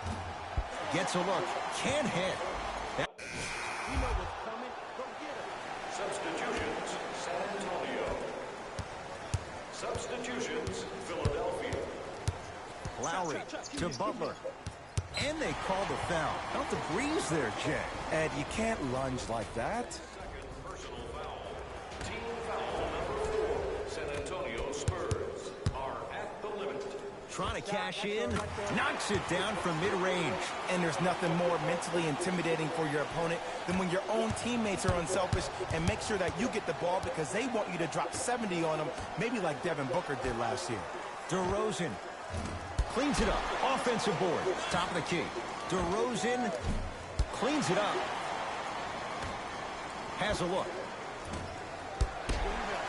Gets a look. Can't hit. Substitutions, San Antonio. Substitutions, Philadelphia. Lowry to Butler. And they call the foul. Felt the breeze there, Jay. Ed, you can't lunge like that. Second personal foul. Team foul number 4. San Antonio Spurs are at the limit. Trying to cash in. Knocks it down from mid-range. And there's nothing more mentally intimidating for your opponent than when your own teammates are unselfish and make sure that you get the ball because they want you to drop 70 on them, maybe like Devin Booker did last year. DeRozan cleans it up. Offensive board. Top of the key. DeRozan cleans it up. Has a look.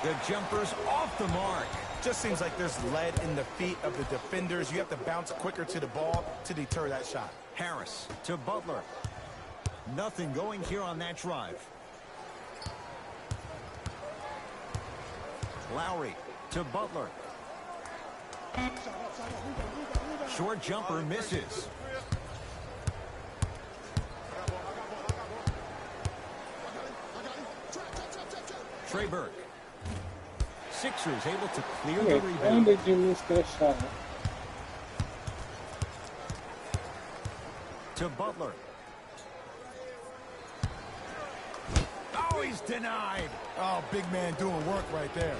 The jumper's off the mark. Just seems like there's lead in the feet of the defenders. You have to bounce quicker to the ball to deter that shot. Harris to Butler. Nothing going here on that drive. Lowry to Butler. Short jumper misses. Trey Burke. Sixers able to clear the Wait, when rebound. did you miss that shot? To Butler. Oh, he's denied. Oh, big man doing work right there.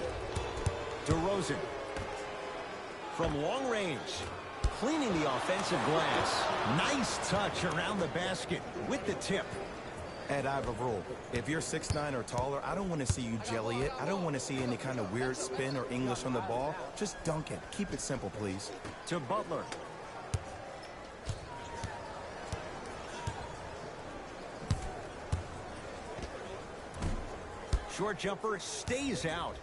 DeRozan. From long range. Cleaning the offensive glass. Nice touch around the basket with the tip. Ed, I have a rule. If you're 6'9" or taller, I don't want to see you jelly it. I don't want to see any kind of weird spin or English on the ball. Just dunk it. Keep it simple, please. To Butler. Short jumper stays out.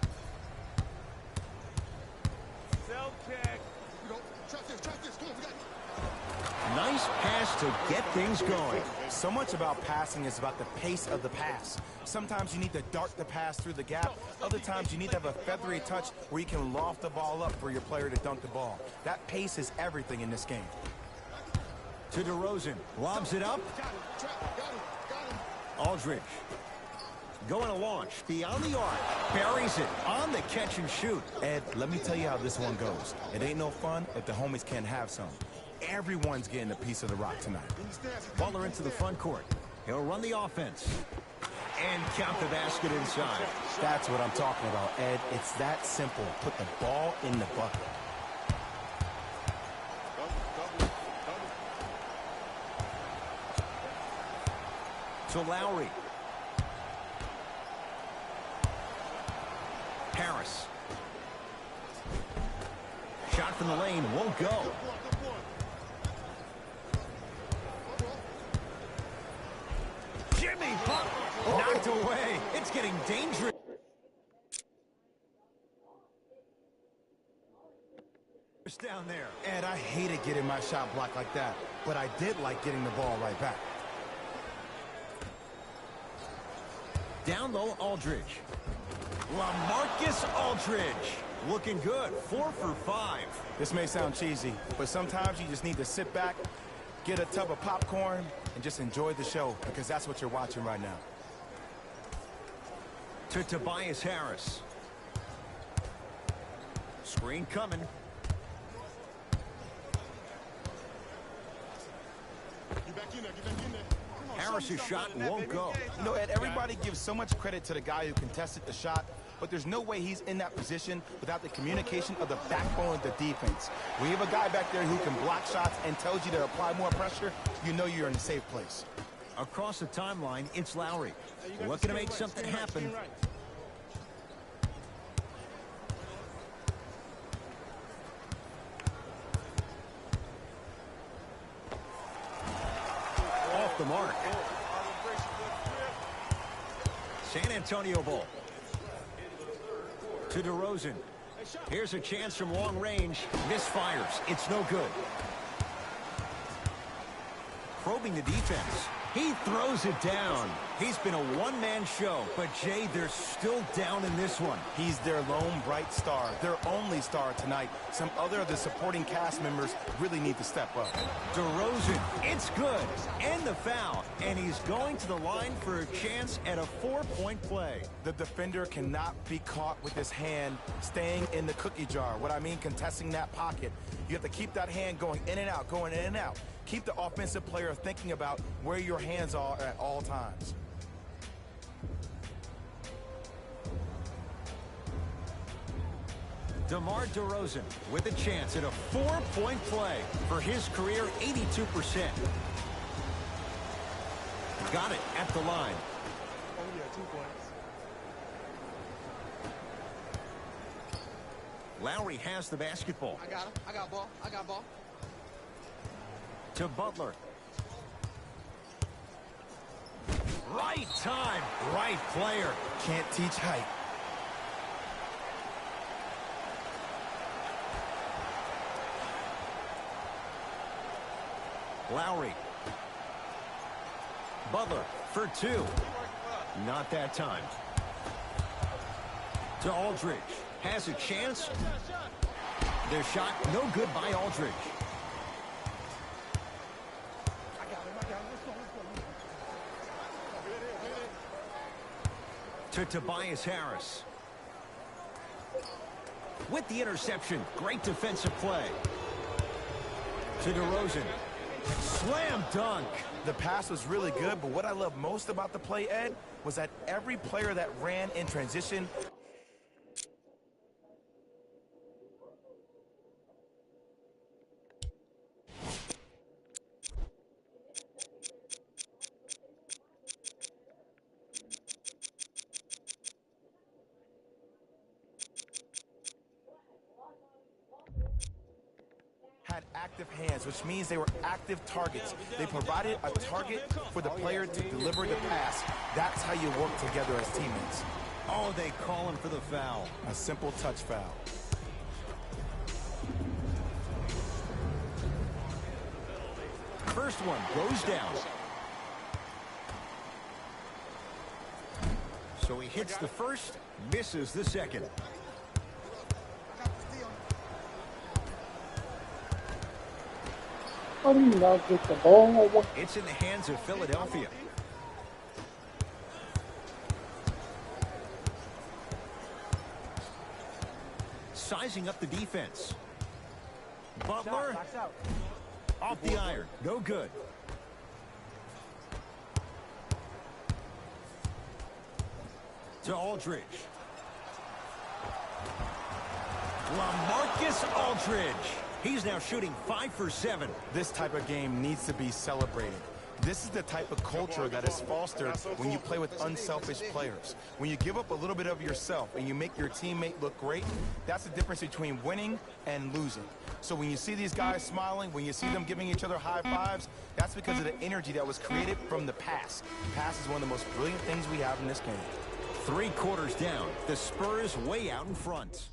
Nice pass to get things going. So much about passing is about the pace of the pass. Sometimes you need to dart the pass through the gap. Other times you need to have a feathery touch where you can loft the ball up for your player to dunk the ball. That pace is everything in this game. To DeRozan. Lobs it up. Aldridge. Going to launch. Beyond the arc. Buries it on the catch and shoot. Ed, let me tell you how this one goes. It ain't no fun if the homies can't have some. Everyone's getting a piece of the rock tonight. Butler into the front court. He'll run the offense. And count the basket inside. That's what I'm talking about, Ed. It's that simple. Put the ball in the bucket. To Lowry. Harris. Shot from the lane won't go. Jimmy Butler knocked away. It's getting dangerous. Down there. Ed, I hated getting my shot blocked like that, but I did like getting the ball right back. Down low, Aldridge. LaMarcus Aldridge. Looking good. 4 for 5. This may sound cheesy, but sometimes you just need to sit back, get a tub of popcorn, and just enjoy the show, because that's what you're watching right now. To Tobias Harris. Screen coming. Harris's shot won't go. You know, Ed, everybody gives so much credit to the guy who contested the shot, but there's no way he's in that position without the communication of the backbone of the defense. When you have a guy back there who can block shots and tells you to apply more pressure, you know you're in a safe place. Across the timeline, it's Lowry. Looking to make something happen. Off the mark. San Antonio ball. To DeRozan. Here's a chance from long range. Misfires. It's no good. Probing the defense. He throws it down. He's been a one-man show, but Jay, they're still down in this one. He's their lone bright star, their only star tonight. Some other of the supporting cast members really need to step up. DeRozan, it's good. And the foul. And he's going to the line for a chance at a 4-point play. The defender cannot be caught with his hand staying in the cookie jar. What I mean, contesting that pocket. You have to keep that hand going in and out, going in and out. Keep the offensive player thinking about where your hands are at all times. DeMar DeRozan with a chance at a 4-point play for his career 82%. Got it at the line. Oh, yeah, 2 points. Lowry has the basketball. I got him. I got ball. I got ball. To Butler. Right time, right player. Can't teach height. Lowry. Butler for 2. Not that time. To Aldridge. Has a chance. Their shot no good by Aldridge. To Tobias Harris. with the interception. Great defensive play. To DeRozan. Slam dunk. The pass was really good, but what I love most about the play, Ed, was that every player that ran in transition had active hands, which means they were active targets. They provided a target for the player to deliver the pass. That's how you work together as teammates. Oh, they call him for the foul. A simple touch foul. First one goes down. So he hits the first, misses the second. How do you not get the ball or what? It's in the hands of Philadelphia. Sizing up the defense. Butler. Off the iron. No good. To Aldridge. LaMarcus Aldridge. He's now shooting 5 for 7. This type of game needs to be celebrated. This is the type of culture that is fostered when you play with unselfish players. When you give up a little bit of yourself and you make your teammate look great, that's the difference between winning and losing. So when you see these guys smiling, when you see them giving each other high fives, that's because of the energy that was created from the pass. Pass is one of the most brilliant things we have in this game. 3 quarters down. The Spurs way out in front.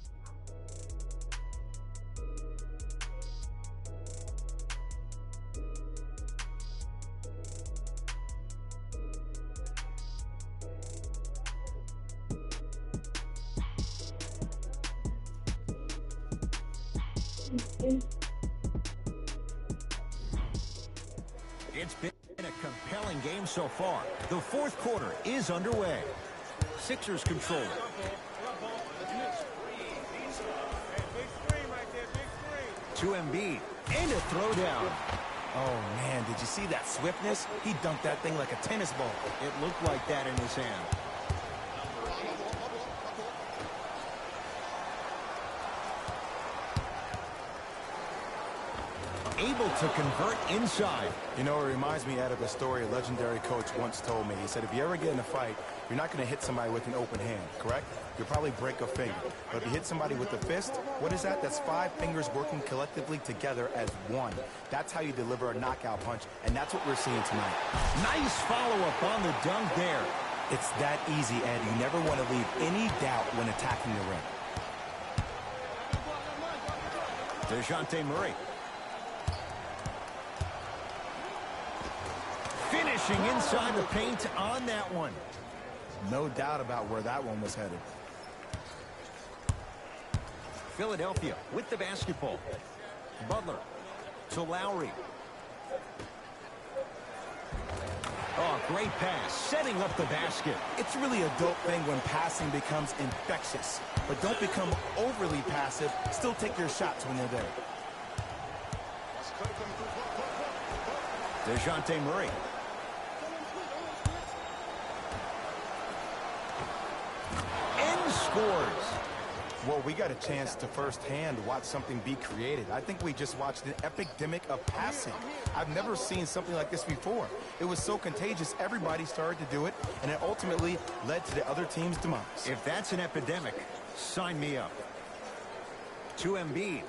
It's been a compelling game so far. The fourth quarter is underway. Sixers control it. To Embiid. And a throwdown. Oh, man, did you see that swiftness? He dunked that thing like a tennis ball. It looked like that in his hand. Able to convert inside. You know, it reminds me, Ed, of a story a legendary coach once told me. He said, if you ever get in a fight, you're not going to hit somebody with an open hand, correct? You'll probably break a finger. But if you hit somebody with a fist, what is that? That's 5 fingers working collectively together as one. That's how you deliver a knockout punch, and that's what we're seeing tonight. Nice follow-up on the dunk there. It's that easy, Ed. You never want to leave any doubt when attacking the rim. DeJounte Murray. Finishing inside the paint on that one. No doubt about where that one was headed. Philadelphia with the basketball. Butler to Lowry. Oh, great pass. Setting up the basket. It's really a dope thing when passing becomes infectious. But don't become overly passive. Still take your shots when you're there. DeJounte Murray. Scores. Well, we got a chance to firsthand watch something be created. I think we just watched an epidemic of passing. I've never seen something like this before. It was so contagious, everybody started to do it, and it ultimately led to the other team's demise. If that's an epidemic, sign me up. To Embiid.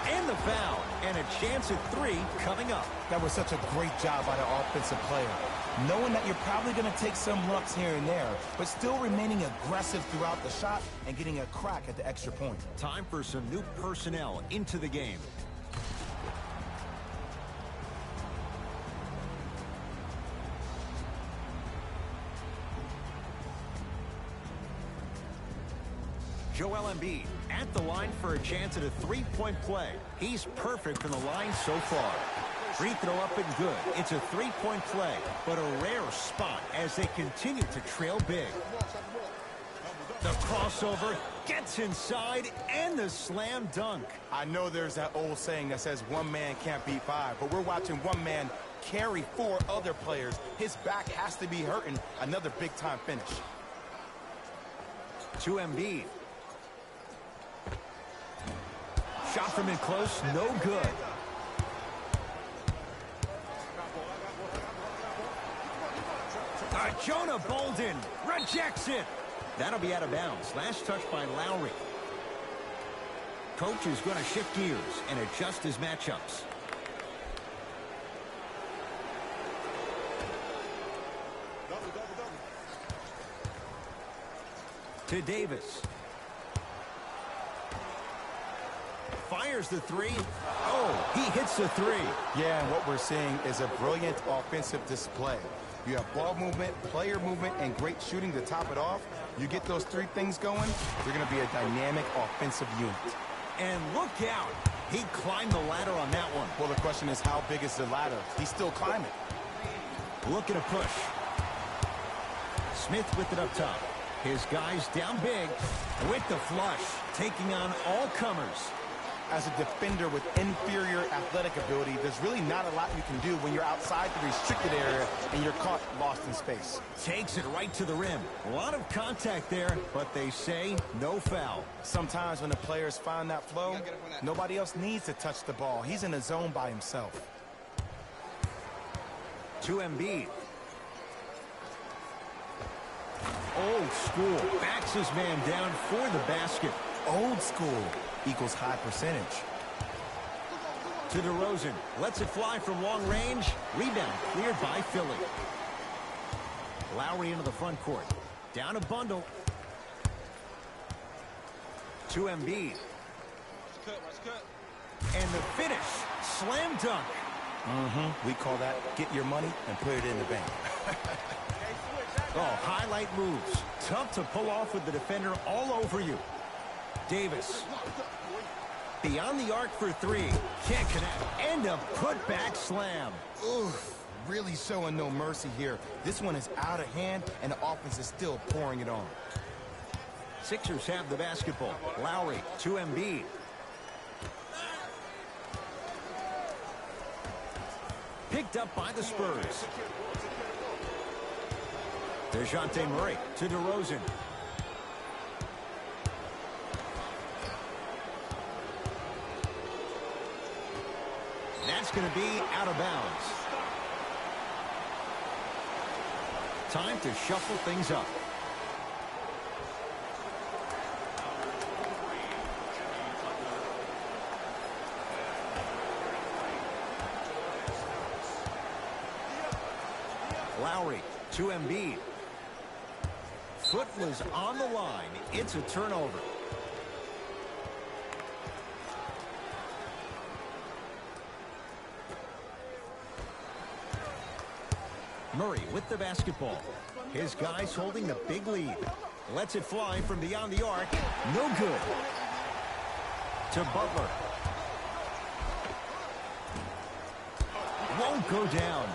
And the foul, and a chance at 3 coming up. That was such a great job by the offensive player. Knowing that you're probably going to take some lumps here and there, but still remaining aggressive throughout the shot and getting a crack at the extra point. Time for some new personnel into the game. Joel Embiid at the line for a chance at a three-point play. He's perfect from the line so far. Free throw up and good. It's a three-point play, but a rare spot as they continue to trail big. The crossover gets inside and the slam dunk. I know there's that old saying that says one man can't beat five, but we're watching one man carry four other players. His back has to be hurting. Another big-time finish. To Embiid. Shot from in close, no good. Jonah Bolden rejects it. That'll be out of bounds. Last touch by Lowry. Coach is going to shift gears and adjust his matchups. To Davis. Fires the three. Oh, he hits the three. Yeah, and what we're seeing is a brilliant offensive display. You have ball movement, player movement, and great shooting to top it off. You get those three things going, you're going to be a dynamic offensive unit. And look out. He climbed the ladder on that one. Well, the question is, how big is the ladder? He's still climbing. Look at a push. Smith with it up top. His guys down big with the flush, taking on all comers. As a defender with inferior athletic ability, there's really not a lot you can do when you're outside the restricted area and you're caught lost in space. Takes it right to the rim. A lot of contact there, but they say no foul. Sometimes when the players find that flow, nobody else needs to touch the ball. He's in a zone by himself. To Embiid. Old school. Backs his man down for the basket. Old school equals high percentage. To DeRozan. Lets it fly from long range. Rebound cleared by Philly. Lowry into the front court. Down a bundle. To Embiid. And the finish. Slam dunk. We call that get your money and put it in the bank. Oh, highlight moves. Tough to pull off with the defender all over you. Davis. Beyond the arc for three. Can't connect. And a putback slam. Oof, really showing no mercy here. This one is out of hand, and the offense is still pouring it on. Sixers have the basketball. Lowry to Embiid. Picked up by the Spurs. DeJounte Murray to DeRozan. That's going to be out of bounds. Time to shuffle things up. Lowry to Embiid. Foot was on the line. It's a turnover. Murray with the basketball. His guys holding the big lead. Lets it fly from beyond the arc. No good. To Butler. Won't go down.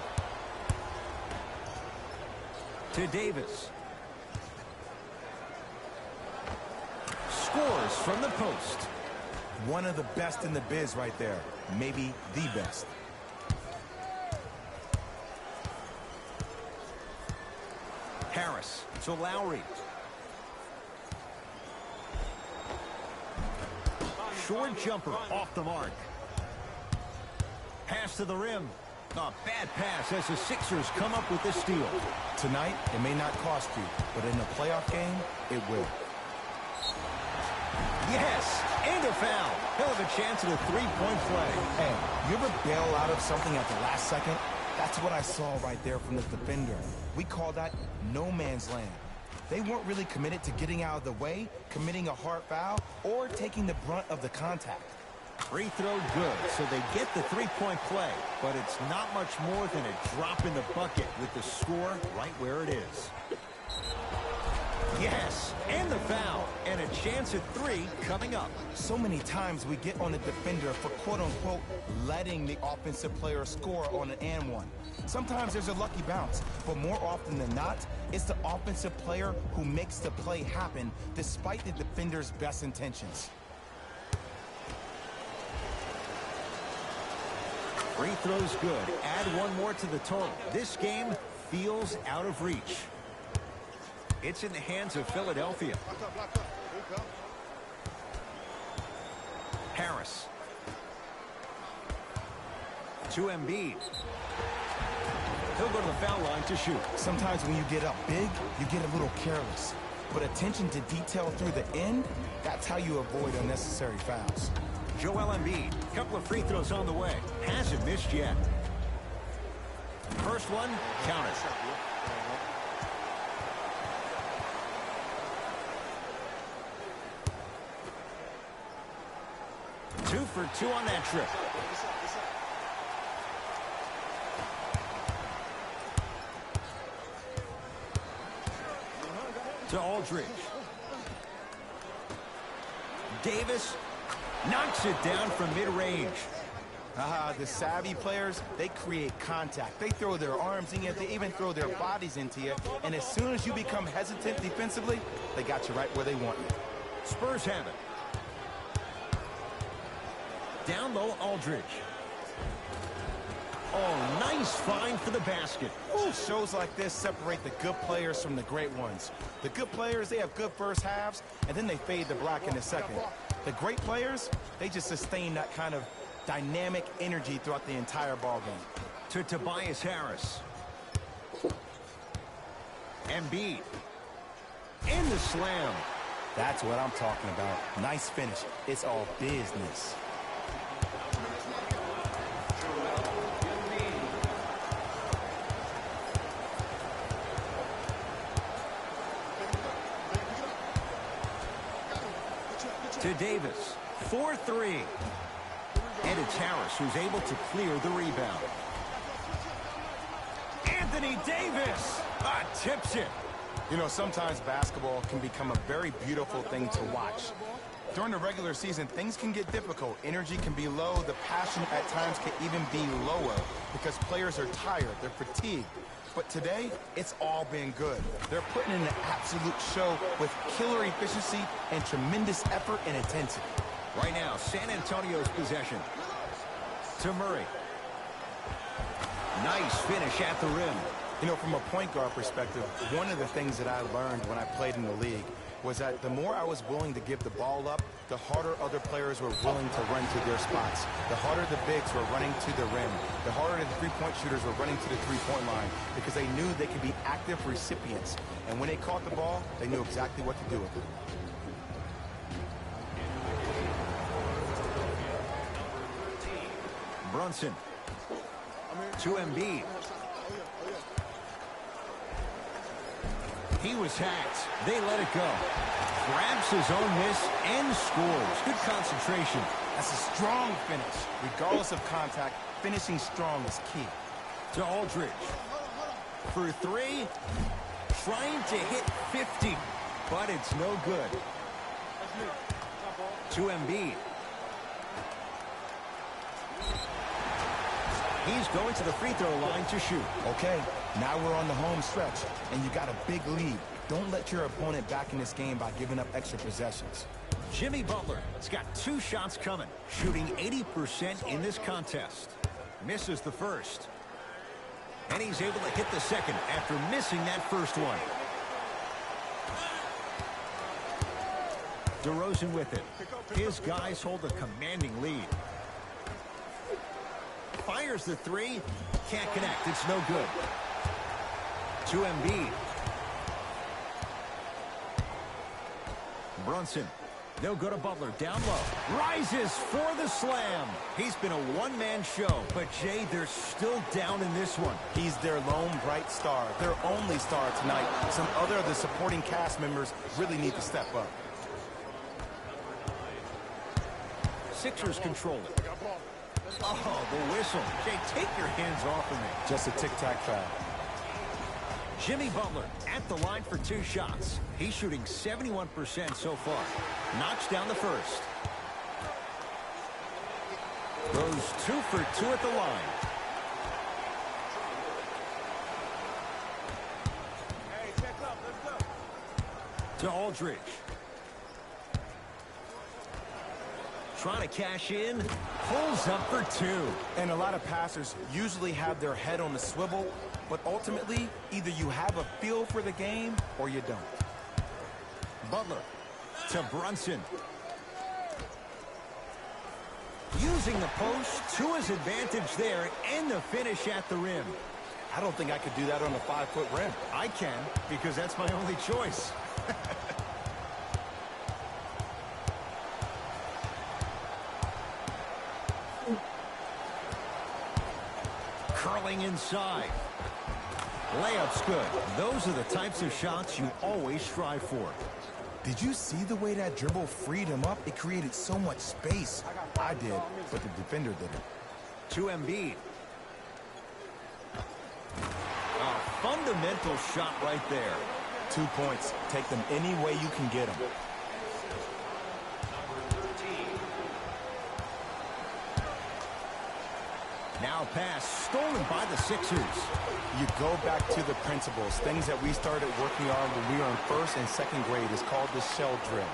To Davis. Scores from the post. One of the best in the biz right there. Maybe the best. Harris to Lowry. Short jumper off the mark. Pass to the rim. A bad pass as the Sixers come up with this steal. Tonight, it may not cost you, but in a playoff game, it will. Yes, and a foul. He'll have a chance at a three-point play. Hey, you ever bail out of something at the last second? That's what I saw right there from the defender. We call that no man's land. They weren't really committed to getting out of the way, committing a hard foul, or taking the brunt of the contact. Free throw good, so they get the three-point play, but it's not much more than a drop in the bucket with the score right where it is. Yes, and the foul, and a a chance at 3 coming up. So many times we get on the defender for quote-unquote letting the offensive player score on an and one. Sometimes there's a lucky bounce, but more often than not, it's the offensive player who makes the play happen despite the defender's best intentions. Free throw's good. Add one more to the total. This game feels out of reach. It's in the hands of Philadelphia. Harris. To Embiid. He'll go to the foul line to shoot. Sometimes when you get up big, you get a little careless. But attention to detail through the end, that's how you avoid unnecessary fouls. Joel Embiid. Couple of free throws on the way. Hasn't missed yet. First one, counted. Two for 2 on that trip. To Aldridge. Davis knocks it down from mid-range. The savvy players, they create contact. They throw their arms in you. They even throw their bodies into you. And as soon as you become hesitant defensively, they got you right where they want you. Spurs have it. Down low, Aldridge. Oh, nice find for the basket. Ooh, shows like this separate the good players from the great ones. The good players, they have good first halves, and then they fade to black in the second. The great players, they just sustain that kind of dynamic energy throughout the entire ballgame. To Tobias Harris. Embiid. In the slam. That's what I'm talking about. Nice finish. It's all business. To Davis. 4-3. And it's Harris who's able to clear the rebound. Anthony Davis tips it. You know, sometimes basketball can become a very beautiful thing to watch. During the regular season, things can get difficult. Energy can be low. The passion at times can even be lower because players are tired. They're fatigued. But today, it's all been good. They're putting in an absolute show with killer efficiency and tremendous effort and intensity. Right now, San Antonio's possession. To Murray. Nice finish at the rim. You know, from a point guard perspective, one of the things that I learned when I played in the league was that the more I was willing to give the ball up, the harder other players were willing to run to their spots. The harder the bigs were running to the rim. The harder the three-point shooters were running to the three-point line because they knew they could be active recipients. And when they caught the ball, they knew exactly what to do with it. Brunson. To Embiid. He was hacked. They let it go. Grabs his own miss and scores. Good concentration. That's a strong finish. Regardless of contact, finishing strong is key. To Aldridge. For 3. Trying to hit 50. But it's no good. To Embiid. He's going to the free throw line to shoot. Okay, now we're on the home stretch, and you got a big lead. Don't let your opponent back in this game by giving up extra possessions. Jimmy Butler has got 2 shots coming, shooting 80% in this contest. Misses the first. And he's able to hit the second after missing that first one. DeRozan with it. His guys hold a commanding lead. Fires the 3. Can't connect. It's no good. To Embiid. Brunson. They'll go to Butler. Down low. Rises for the slam. He's been a one-man show. But, Jay, they're still down in this one. He's their lone bright star. Their only star tonight. Some other of the supporting cast members really need to step up. Sixers control it. Oh, the whistle. Jay, take your hands off of me. Just a tic-tac foul. Jimmy Butler at the line for 2 shots. He's shooting 71% so far. Knocks down the first. Goes 2 for 2 at the line. Hey, check up. Let's go. To Aldridge. Trying to cash in. Pulls up for 2. And a lot of passers usually have their head on the swivel, but ultimately, either you have a feel for the game or you don't. Butler to Brunson. Using the post to his advantage there and the finish at the rim. I don't think I could do that on a 5-foot rim. I can, because that's my only choice. Curling inside. Layup's good. Those are the types of shots you always strive for. Did you see the way that dribble freed him up? It created so much space. I did, but the defender didn't. To Embiid. A fundamental shot right there. 2 points. Take them any way you can get them. Now pass stolen by the Sixers. You go back to the principles, things that we started working on when we were in 1st and 2nd grade. Is called the shell drill.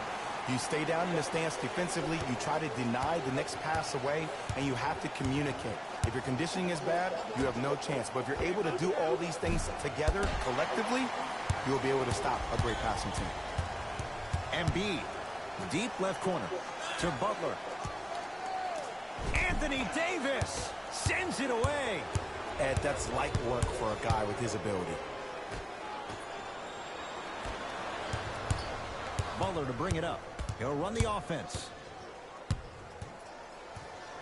You stay down in the stance defensively, you try to deny the next pass away, and you have to communicate. If your conditioning is bad, you have no chance. But if you're able to do all these things together, collectively, you'll be able to stop a great passing team. Embiid, deep left corner to Butler. Anthony Davis sends it away. Ed, that's light work for a guy with his ability. Butler to bring it up. He'll run the offense.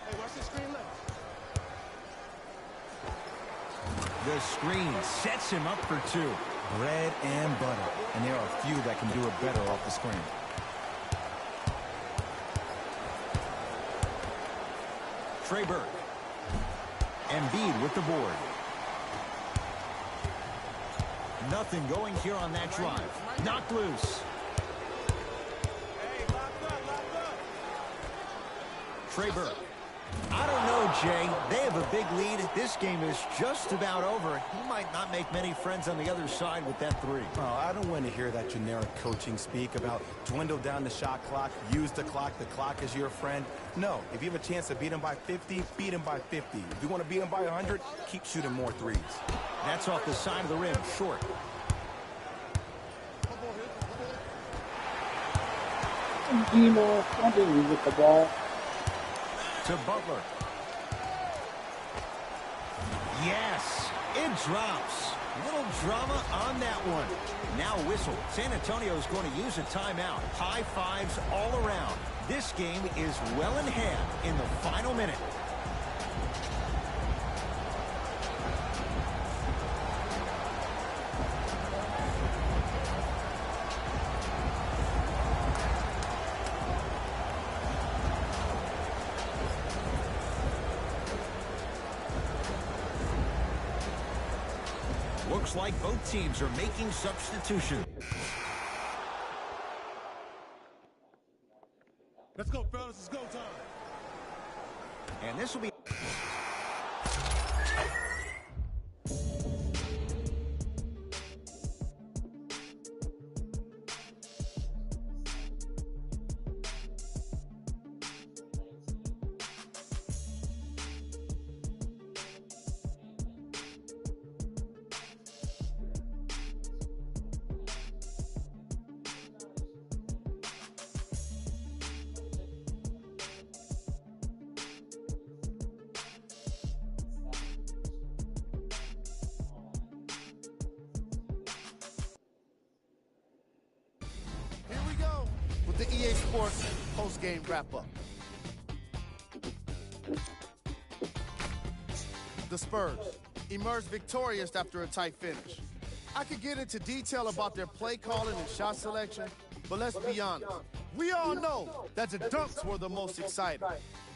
Hey, watch the screen left. The screen sets him up for 2. Bread and butter. And there are a few that can do it better off the screen. Trey Burke. Embiid with the board. Nothing going here on that drive. Knocked loose. Hey, locked up. Trey Burke. I don't know, Jay. They have a big lead. This game is just about over. He might not make many friends on the other side with that 3. Oh, I don't want to hear that generic coaching speak about dwindle down the shot clock, use the clock is your friend. No, if you have a chance to beat him by 50, beat him by 50. If you want to beat him by 100, keep shooting more threes. That's off the side of the rim, short. Dino, I didn't get the ball. To Butler. Yes, it drops. Little drama on that one. Now whistle. San Antonio is going to use a timeout. High fives all around. This game is well in hand in the final minute. Looks like both teams are making substitutions. Let's go, fellas. It's go time. And this will be... The EA Sports post-game wrap-up. The Spurs emerged victorious after a tight finish. I could get into detail about their play calling and shot selection, but let's be honest. We all know that the dunks were the most exciting.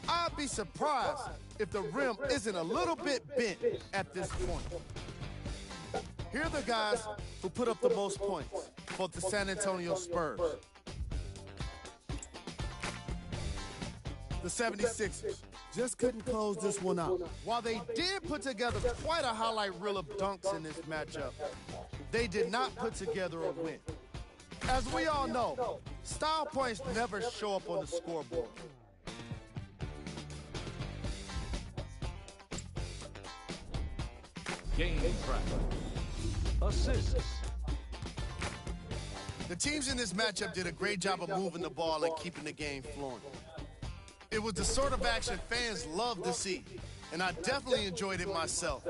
I'd be surprised if the rim isn't a little bit bent at this point. Here are the guys who put up the most points for the San Antonio Spurs. The 76ers just couldn't close this one out. While they did put together quite a highlight reel of dunks in this matchup, they did not put together a win. As we all know, style points never show up on the scoreboard. Game track. Assists. The teams in this matchup did a great job of moving the ball and keeping the game flowing. It was the sort of action fans love to see, and I definitely enjoyed it myself.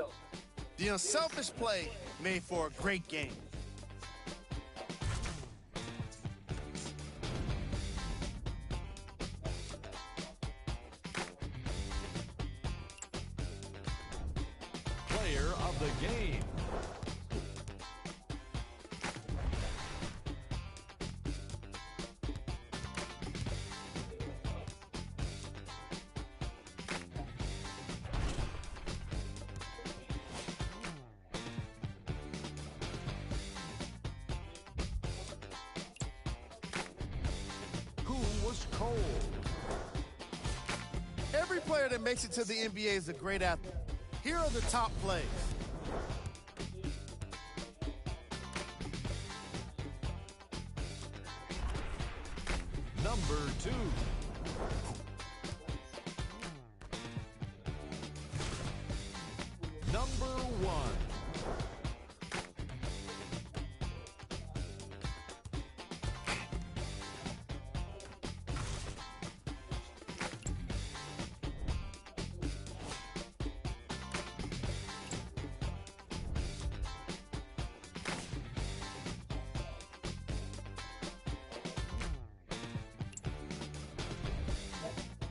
The unselfish play made for a great game. Player of the game. Who was cold? Every player that makes it to the NBA is a great athlete. Here are the top plays. Number 2. Number 1.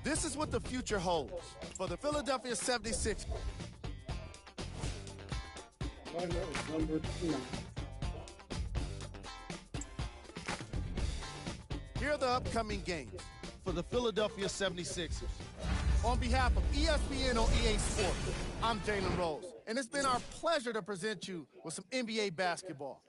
This is what the future holds for the Philadelphia 76ers. Runner is number 2. Here are the upcoming games for the Philadelphia 76ers. On behalf of ESPN on EA Sports, I'm Jalen Rose, and it's been our pleasure to present you with some NBA basketball.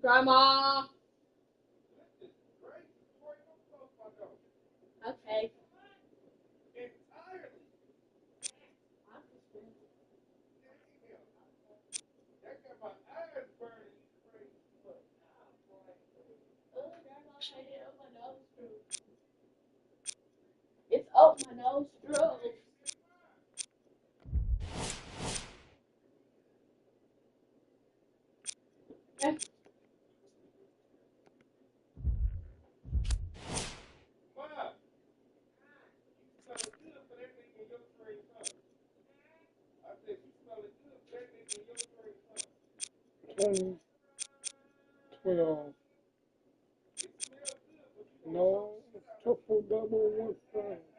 Grandma. Okay. It's up my nose, Drew. Twenty, 12. No, triple double, one thing.